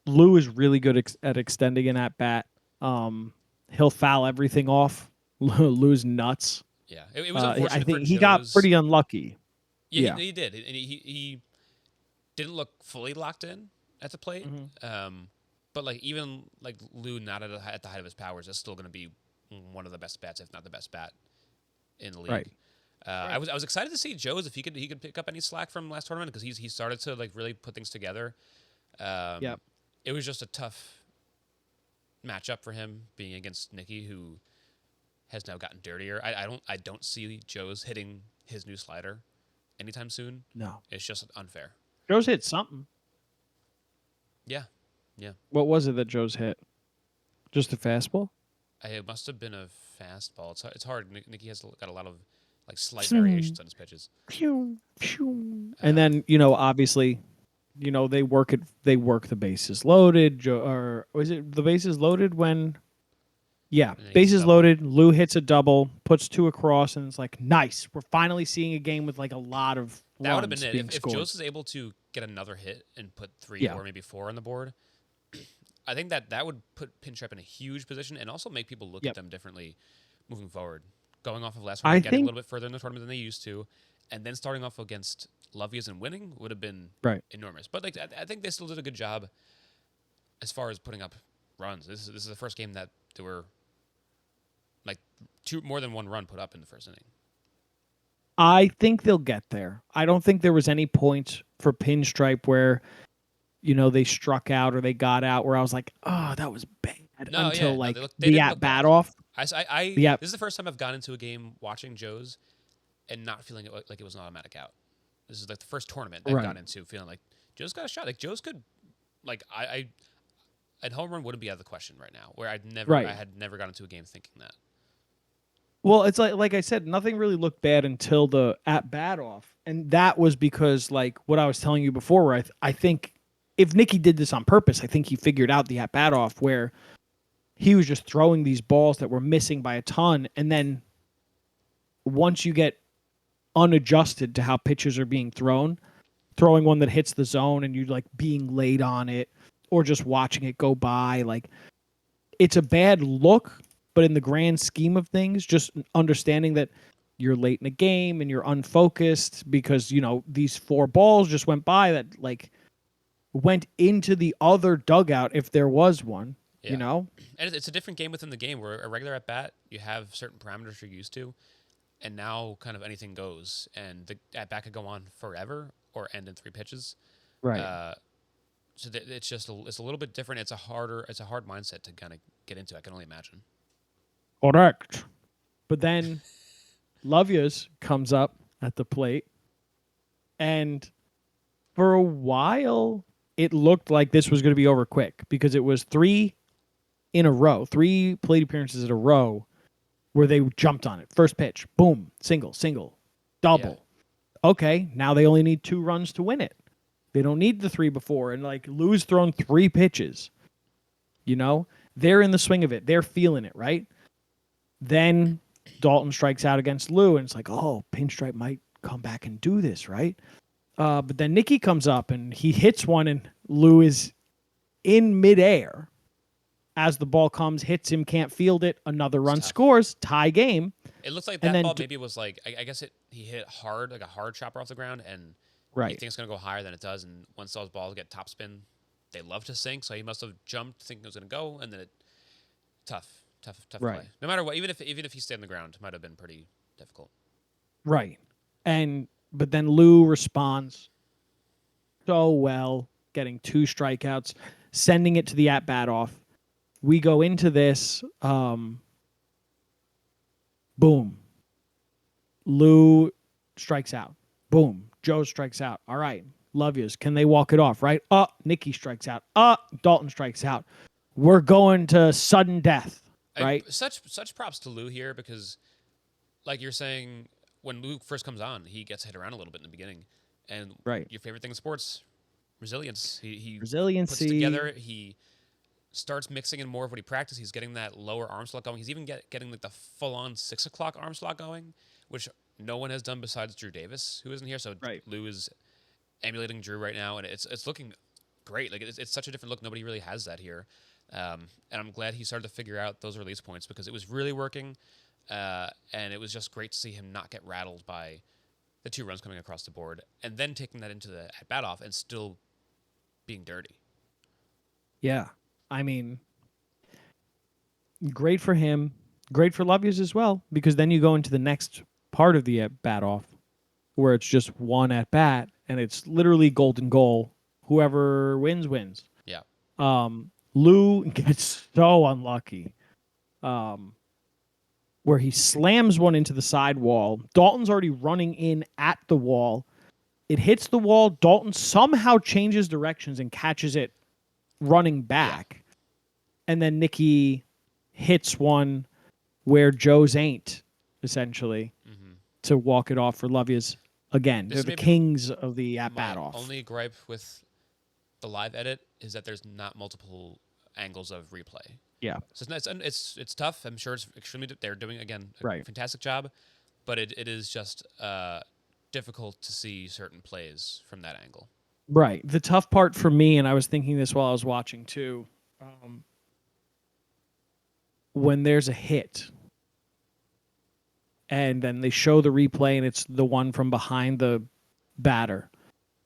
Lou is really good at extending an at bat. He'll foul everything off. Lou's nuts. Yeah, it was unfortunate. I think for he got Joe's- pretty unlucky. Yeah, he did, and he didn't look fully locked in at the plate. Mm-hmm. But like even like Lou not at the height of his powers is still going to be one of the best bats, if not the best bat in the league. Right. I was excited to see Joe's if he could pick up any slack from last tournament because he started to like really put things together. Yep. It was just a tough matchup for him being against Nicky, who has now gotten dirtier. I don't see Joe's hitting his new slider anytime soon. No. It's just unfair. Joe's hit something. Yeah. What was it that Joe's hit? Just a fastball? It must have been a fastball. It's hard. Nicky has got a lot of like slight variations on his pitches. Pew, pew. And then, obviously, they work the bases loaded. Or was it the bases loaded when? Yeah, And then he bases double. loaded. Lou hits a double, puts 2 across, and it's like, nice. We're finally seeing a game with like a lot of That would have runs been it. being If scored. Joe's is able to get another hit and put 3 or maybe 4 on the board, I think that would put Pinstripe in a huge position and also make people look at them differently moving forward. Going off of last one, getting a little bit further in the tournament than they used to, and then starting off against Lovias and winning would have been enormous. But like I think they still did a good job as far as putting up runs. This is the first game that there were like more than 1 run put up in the first inning. I think they'll get there. I don't think there was any point for Pinstripe where, they struck out or they got out where I was like, oh, that was bad until they the didn't at look bat bad. off. This is the first time I've gone into a game watching Joe's and not feeling it like it was an automatic out. This is like the first tournament I've Right. gotten into feeling like Joe's got a shot. Like Joe's could, like a home run wouldn't be out of the question right now. Where Right. I had never got into a game thinking that. Well, it's like I said, nothing really looked bad until the at bat off, and that was because like what I was telling you before, where I think if Nicky did this on purpose, I think he figured out the at bat off where he was just throwing these balls that were missing by a ton, and then once you get unadjusted to how pitches are being thrown, throwing one that hits the zone and you like being laid on it or just watching it go by, like it's a bad look, but in the grand scheme of things, just understanding that you're late in a game and you're unfocused because, you know, these 4 balls just went by that like went into the other dugout if there was one, Yeah. you know? And it's a different game within the game where a regular at bat, you have certain parameters you're used to, and now kind of anything goes, and the at bat could go on forever or end in 3 pitches. Right. So it's just it's a little bit different. It's a hard mindset to kind of get into. I can only imagine. Correct. But then Lovias comes up at the plate, and for a while, it looked like this was going to be over quick because it was 3 in a row, 3 plate appearances in a row where they jumped on it. First pitch, boom, single, double. Yeah. Okay, now they only need 2 runs to win it. They don't need the 3 before. And like Lou's thrown 3 pitches. You know, they're in the swing of it. They're feeling it, right? Then Dalton strikes out against Lou, and it's like, oh, Pinstripe might come back and do this, right? But then Nicky comes up and he hits one, and Lou is in midair as the ball comes, hits him, can't field it. Another run scores, tie game. It looks like And that then ball maybe was like I guess he hit hard, like a hard chopper off the ground, and you Right. think it's gonna go higher than it does. And once those balls get topspin, they love to sink. So he must have jumped thinking it was gonna go, and then it tough Right. play. No matter what, even if he stayed on the ground, it might have been pretty difficult. Right. But then Lou responds so well, getting 2 strikeouts, sending it to the at bat off. We go into this, boom. Lou strikes out. Boom. Joe strikes out. All right. Love yous. Can they walk it off, right? Nicky strikes out. Dalton strikes out. We're going to sudden death, right? Such props to Lou here because, like you're saying, when Lou first comes on, he gets hit around a little bit in the beginning, and Right. your favorite thing in sports, resilience. He Resiliency. puts together. He starts mixing in more of what he practiced. He's getting that lower arm slot going. He's even getting like the full-on 6 o'clock arm slot going, which no one has done besides Drew Davis, who isn't here. So Right. Lou is emulating Drew right now, and it's looking great. Like it's such a different look. Nobody really has that here, and I'm glad he started to figure out those release points because it was really working, and it was just great to see him not get rattled by the 2 runs coming across the board, and then taking that into the at bat off and still being dirty. Yeah. I mean, great for him. Great for Lovias as well, because then you go into the next part of the at bat off where it's just 1 at bat and it's literally golden goal. Whoever wins, wins. Yeah. Lou gets so unlucky where he slams one into the side wall. Dalton's already running in at the wall. It hits the wall. Dalton somehow changes directions and catches it running back. And then Nicky hits one where Joe's ain't, essentially, to walk it off for Lovias. Again, they're the kings of the at-bat off. Only gripe with the live edit is that there's not multiple angles of replay. Yeah. So it's tough. I'm sure it's extremely. They're doing again a Right. fantastic job, but it is just difficult to see certain plays from that angle. Right. The tough part for me, and I was thinking this while I was watching too, when there's a hit, and then they show the replay, and it's the one from behind the batter.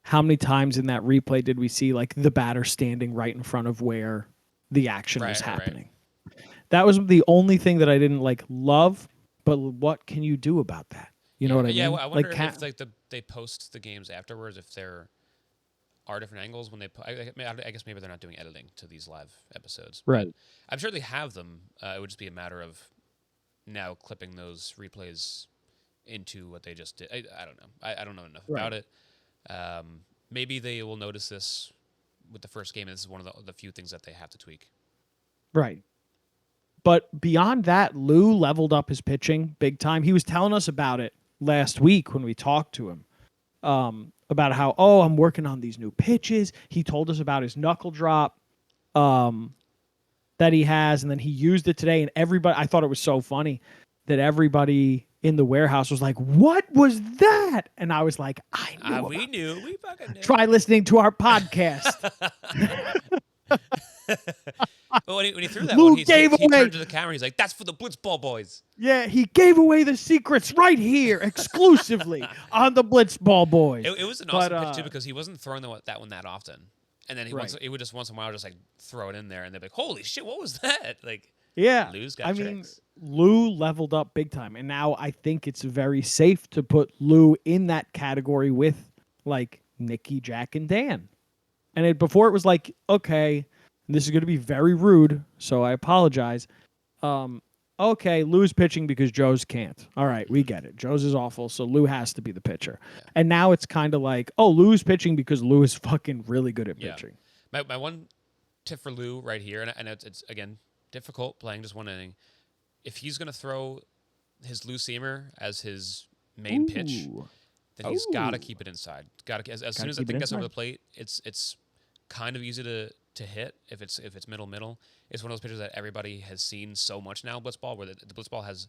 How many times in that replay did we see like the batter standing right in front of where the action was happening? Right. That was the only thing that I didn't like love, but what can you do about that? You know what I mean? Yeah, well, I wonder if they post the games afterwards, if there are different angles when they. I guess maybe they're not doing editing to these live episodes, right? But I'm sure they have them. It would just be a matter of now clipping those replays into what they just did. I don't know. I don't know enough Right. about it. Maybe they will notice this with the first game. And this is one of the few things that they have to tweak. Right. But beyond that, Lou leveled up his pitching big time. He was telling us about it last week when we talked to him, about how, I'm working on these new pitches. He told us about his knuckle drop that he has, and then he used it today. And everybody, I thought it was so funny that everybody in the warehouse was like, "What was that?" And I was like, "I knew. We knew. We fucking knew. Try listening to our podcast." But when he threw that Lou one, he gave away. turned to the camera. He's like, "That's for the Blitzball boys." Yeah, he gave away the secrets right here, exclusively on the Blitzball Boys. It was an awesome pitch too, because he wasn't throwing that one that often, and then he would just once in a while just like throw it in there, and they'd be like, "Holy shit, what was that?" Like, yeah, Lou's got tricks. mean, Lou leveled up big time, and now I think it's very safe to put Lou in that category with like Nicky, Jack, and Dan. And before it was like, okay, this is going to be very rude, so I apologize. Okay, Lou's pitching because Joe's can't. All right, we get it. Joe's is awful, so Lou has to be the pitcher. Yeah. And now it's kind of like, Lou's pitching because Lou is fucking really good at pitching. My one tip for Lou right here, and it's again difficult playing just one inning. If he's going to throw his Lou seamer as his main pitch, then he's got to keep it inside. As soon as the thing gets over the plate, it's kind of easy to hit if it's middle. It's one of those pitches that everybody has seen so much now, Blitzball, where the Blitzball has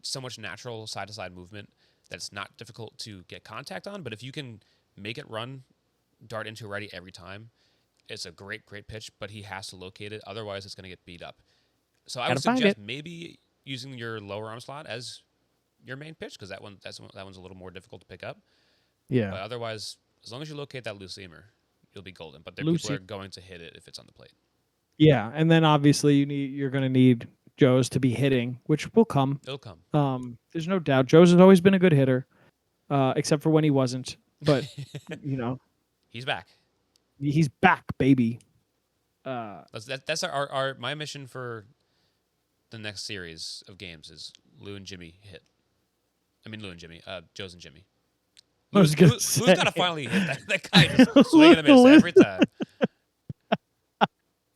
so much natural side-to-side movement that it's not difficult to get contact on. But if you can make it run, dart into righty every time, it's a great pitch, but he has to locate it. Otherwise, it's going to get beat up. So I would suggest maybe using your lower arm slot as your main pitch, because that one's a little more difficult to pick up. Yeah. But otherwise, as long as you locate that Lou seamer, you'll be golden. But people are going to hit it if it's on the plate. Yeah, and then obviously you're going to need Joe's to be hitting, which will come. It'll come. There's no doubt. Joe's has always been a good hitter, except for when he wasn't. But he's back. He's back, baby. That's our my mission for the next series of games is Lou and Jimmy hit. I mean Lou and Jimmy, Joe's and Jimmy. Lou's got to finally hit that guy just swing and a miss every time.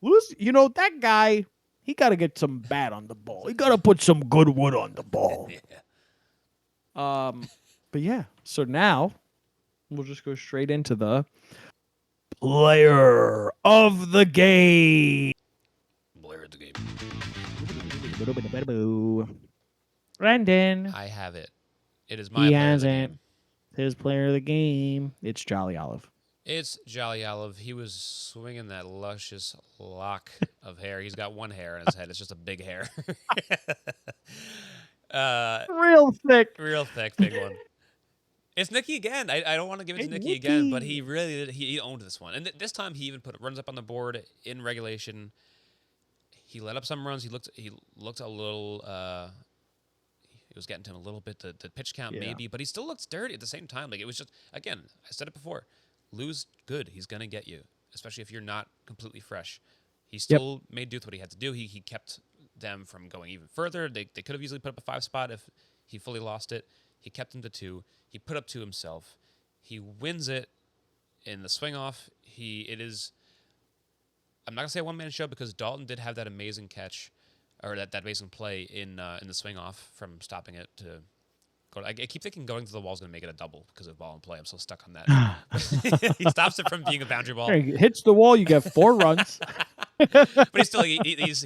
Lou's, that guy, he got to get some bat on the ball. He got to put some good wood on the ball. Yeah. But yeah, so now we'll just go straight into the player of the game. Player of the game. Brandon. I have it. It is my player of the game. His player of the game. It's Jolly Olive. It's Jolly Olive. He was swinging that luscious lock of hair. He's got one hair on his head. It's just a big hair. Real thick, big one. It's Nicky again. I don't want to give it to Nicky again, but he really did. He owned this one. And this time he even put runs up on the board in regulation. He let up some runs. He looked a little... it was getting to him a little bit, the pitch count maybe, but he still looks dirty at the same time. Like, it was just, again, I said it before, Lou's good. He's going to get you, especially if you're not completely fresh. He still made do with what he had to do. He kept them from going even further. They could have easily put up a 5 spot if he fully lost it. He kept them to 2. He put up 2 himself. He wins it in the swing off. It is, I'm not going to say a one-man show because Dalton did have that amazing catch, or that amazing play in the swing off from stopping it to go. I keep thinking going to the wall is going to make it a double because of ball and play. I'm so stuck on that. He stops it from being a boundary ball. He hits the wall, you get 4 runs. But he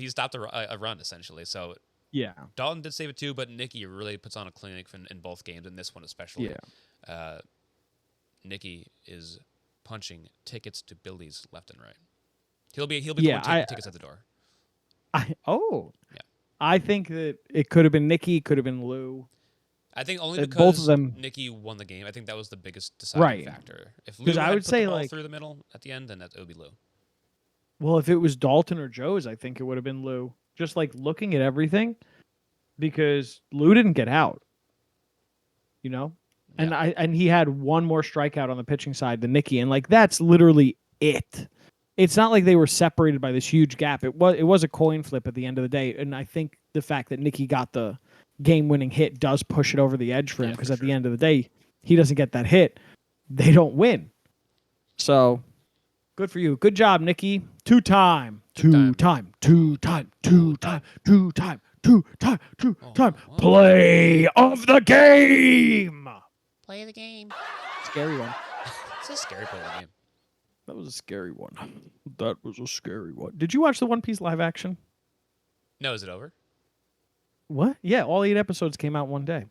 stopped a run essentially. So yeah, Dalton did save it too, but Nicky really puts on a clinic in both games, in this one especially. Yeah. Nicky is punching tickets to Billy's left and right. He'll be the one taking tickets at the door. I think that it could have been Nicky, could have been Lou. I think only because both of them, Nicky won the game. I think that was the biggest deciding factor. If Lou had put the ball through the middle at the end, then it would be Lou. Well, if it was Dalton or Joe's, I think it would have been Lou. Just like looking at everything, because Lou didn't get out. Yeah. And he had one more strikeout on the pitching side than Nicky, and like that's literally it. It's not like they were separated by this huge gap. It was a coin flip at the end of the day, and I think the fact that Nicky got the game-winning hit does push it over the edge for him, Yeah, because for at the sure. end of the day, he doesn't get that hit, they don't win. So good for you. Good job, Nikki. Two-time Oh, whoa. play of the game. Play the game. Scary one. It's a scary play of the game. That was a scary one. That was a scary one. Did you watch the One Piece live action? No, is it over? What? Yeah, all 8 episodes came out one day.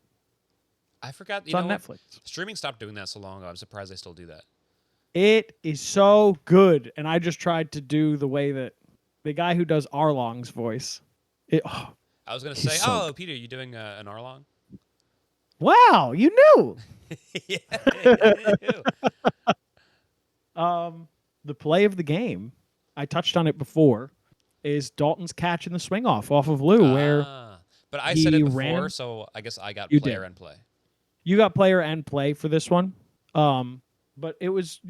I forgot. It's You on know what? Netflix. Streaming stopped doing that so long ago. I'm surprised they still do that. It is so good, and I just tried to do the way that the guy who does Arlong's voice. I was gonna He's say, so oh, Peter, you doing an Arlong? wow, you knew. Yeah, I do. The play of the game, I touched on it before, is Dalton's catch in the swing off of Lou, where But I said he it ran before, him. so I guess I got You player did. and play. You got player and play for this one. But it was,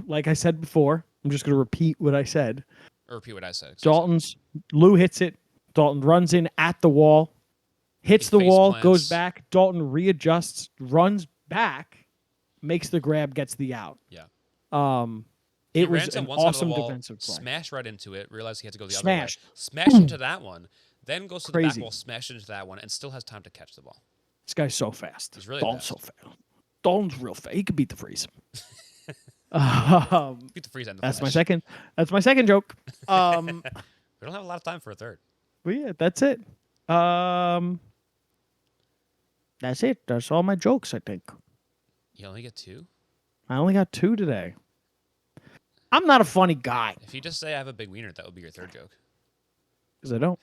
like I said before, I'm just going to repeat what I said. Or repeat what I said. Lou hits it. Dalton runs in at the wall, hits the face wall, plants. goes back. Dalton readjusts, runs back, makes the grab, gets the out. Yeah. It He was ran to an one side of the awesome wall, defensive play. smashed right into it, realized he had to go the Smashed. other way. Smashed into that one, then goes to the back Crazy. wall, smashed into that one, and still has time to catch the ball. This guy's so fast. He's really Dalton's fast. so fast. Dalton's real fast. He could beat the freeze. Beat the freeze and the That's my flash. second. That's my second joke. We don't have a lot of time for a third. But yeah, that's it. That's it. That's all my jokes, I think. You only get 2? I only got 2 today. I'm not a funny guy. If you just say I have a big wiener, that would be your third joke. Because I don't.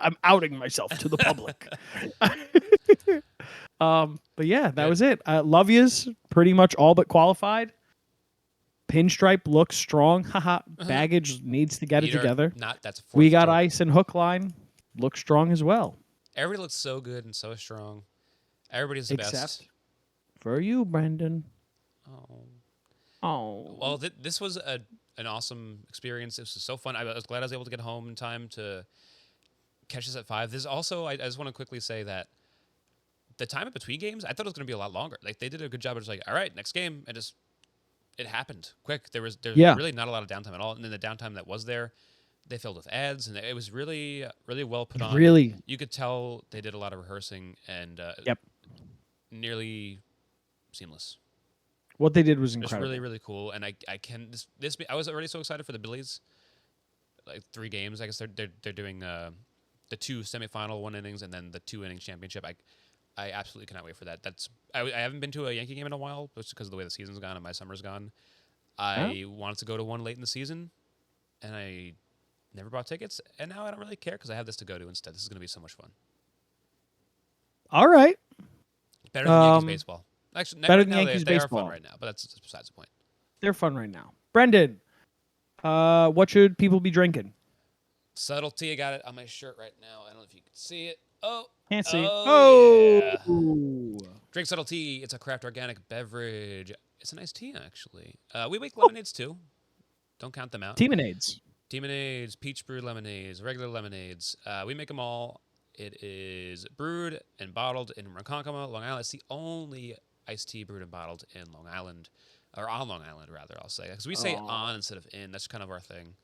I'm outing myself to the public. But yeah, that was it. Love Yous pretty much all but qualified. Pinstripe looks strong. Haha. Baggage needs to get it Peter, together. That's a fourth We got joke. Ice and Hook Line. Looks strong as well. Everybody looks so good and so strong. Everybody's the best. Except for you, Brendan. Oh. Oh. Well, this was an awesome experience. This was so fun. I was glad I was able to get home in time to catch this at 5. This is also, I just want to quickly say that the time in between games, I thought it was going to be a lot longer. Like, they did a good job of just like, all right, next game, and just it happened quick. There was really not a lot of downtime at all. And then the downtime that was there, they filled with ads, and it was really, really well put on. Really? You could tell they did a lot of rehearsing, and nearly seamless. What they did was Just incredible. really, really cool. And I was already so excited for the Billies. Like 3 games. I guess they're doing the 2 semifinal 1 innings and then the 2 innings championship. I absolutely cannot wait for that. I haven't been to a Yankee game in a while, just because of the way the season's gone and my summer's gone. I wanted to go to one late in the season, and I never bought tickets, and now I don't really care because I have this to go to instead. This is going to be so much fun. All right. Better than Yankees baseball. Actually, better right than now, Yankees they are baseball. fun right now, but that's besides the point. They're fun right now. Brendan, what should people be drinking? Subtlety, I got it on my shirt right now. I don't know if you can see it. Oh, Can't see. Yeah. Oh. Drink Subtlety. It's a craft organic beverage. It's a nice tea, actually. We make lemonades, too. Don't count them out. Teamonades. Teamonades, peach brewed lemonades, regular lemonades. We make them all. It is brewed and bottled in Ronkonkoma, Long Island. It's the only iced tea brewed and bottled in Long Island. Or on Long Island, rather, I'll say. Because we say on instead of in. That's kind of our thing.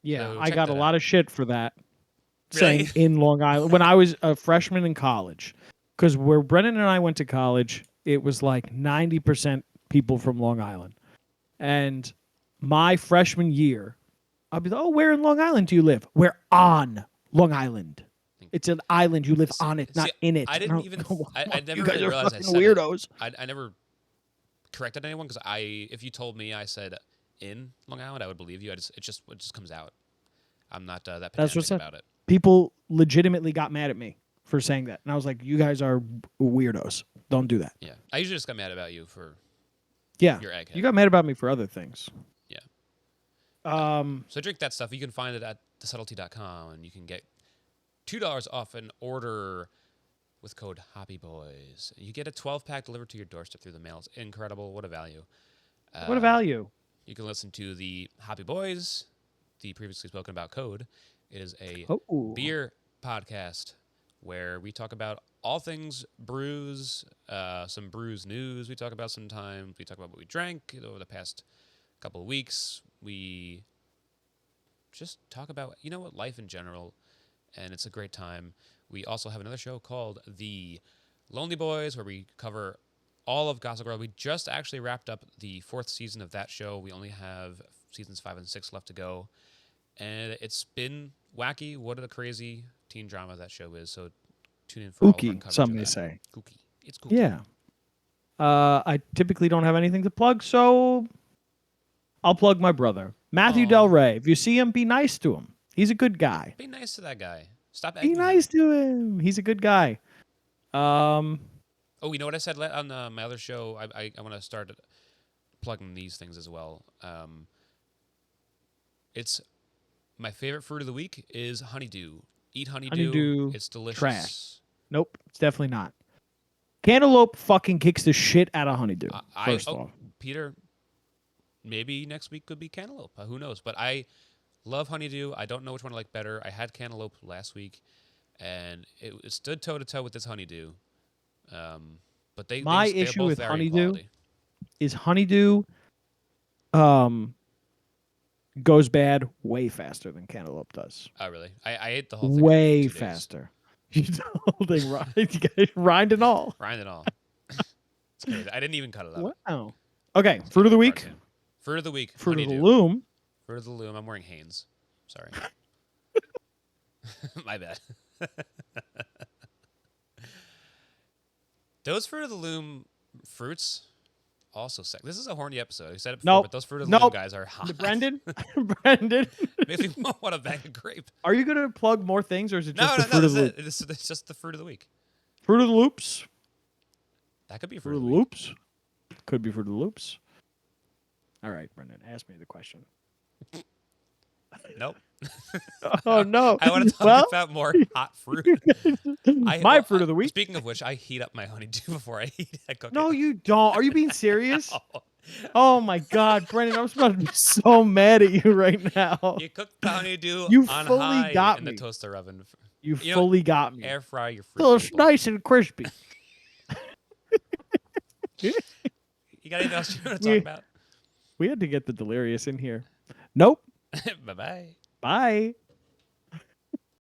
Yeah, So I check got a that lot out. of shit for that. Really? Saying in Long Island. When I was a freshman in college. Because where Brennan and I went to college, it was like 90% people from Long Island. And my freshman year, I'll be like, oh, where in Long Island do you live? We're on Long Island. It's an island. You live on it, not in it. I didn't even. I never you guys really are realized I fucking said weirdos. it. I never corrected anyone because if you told me I said in Long Island, I would believe you. It just comes out. I'm not that That's pedantic what's up. about it. People legitimately got mad at me for saying that. And I was like, you guys are weirdos. Don't do that. Yeah, I usually just got mad about you for Yeah. your egghead. You got mad about me for other things. Yeah. Um, So drink that stuff. You can find it at thesubtlety.com, and you can get $2 off an order with code HOPPYBOYS. You get a 12-pack delivered to your doorstep through the mail. It's incredible. What a value. what a value. You can listen to the Hoppy Boys, the previously spoken about code, It is a Oh. beer podcast where we talk about all things brews, some brews news we talk about sometimes. We talk about what we drank over the past couple of weeks. We just talk about, life in general, and it's a great time. We also have another show called The Lonely Boys where we cover all of Gossip Girl. We just actually wrapped up the 4th season of that show. We only have seasons 5 and 6 left to go. And it's been wacky. What a crazy teen drama that show is. So tune in for all of our Kooky, coverage some of may that. say. Kooky. It's kooky. Yeah. I typically don't have anything to plug, so I'll plug my brother, Matthew Aw. Del Rey. If you see him, be nice to him. He's a good guy. Be nice to that guy. Stop Be egging nice him. to him. He's a good guy. Oh, you know what I said on my other show? I want to start plugging these things as well. It's my favorite fruit of the week is honeydew. Eat honeydew. It's delicious. Trash. Nope, it's definitely not. Cantaloupe fucking kicks the shit out of honeydew. First of all, Peter, maybe next week could be cantaloupe. Who knows? But I love honeydew. I don't know which one I like better. I had cantaloupe last week, and it stood toe to toe with this honeydew. But they're issue both with varying honeydew quality. is honeydew goes bad way faster than cantaloupe does. Oh, really? I ate the whole thing. Way in 2 days. faster. You the whole thing rind and all. Rind and all. It's crazy. I didn't even cut it up. Wow. Okay, fruit of the week. Cartoon. Fruit of the week. Fruit of the honeydew. loom. Fruit of the loom. I'm wearing Hanes. Sorry. My bad. Those Fruit of the Loom fruits also sick. This is a horny episode. I said it before, but those Fruit of the Loom guys are hot. Brendan? Makes me want to bag a grape. Are you going to plug more things, or is it just the No, fruit of the loop? it's just the Fruit of the week. Fruit of the loops? That could be Fruit of the week. loops? Could be fruit of the loops. All right, Brendan, ask me the question. Nope. Oh, no. I want to talk about more hot fruit. My fruit of the week? Speaking of which, I heat up my honeydew before I eat it. I cook No, it. you don't. Are you being serious? No. Oh, my God. Brendan, I'm about to be so mad at you right now. You cook the honeydew You on fully high got in me. the toaster oven. You fully got me. Air fry your fruit. So it's people. nice and crispy. You got anything else you want to talk about? We had to get the delirious in here. Nope. Bye-bye. Bye.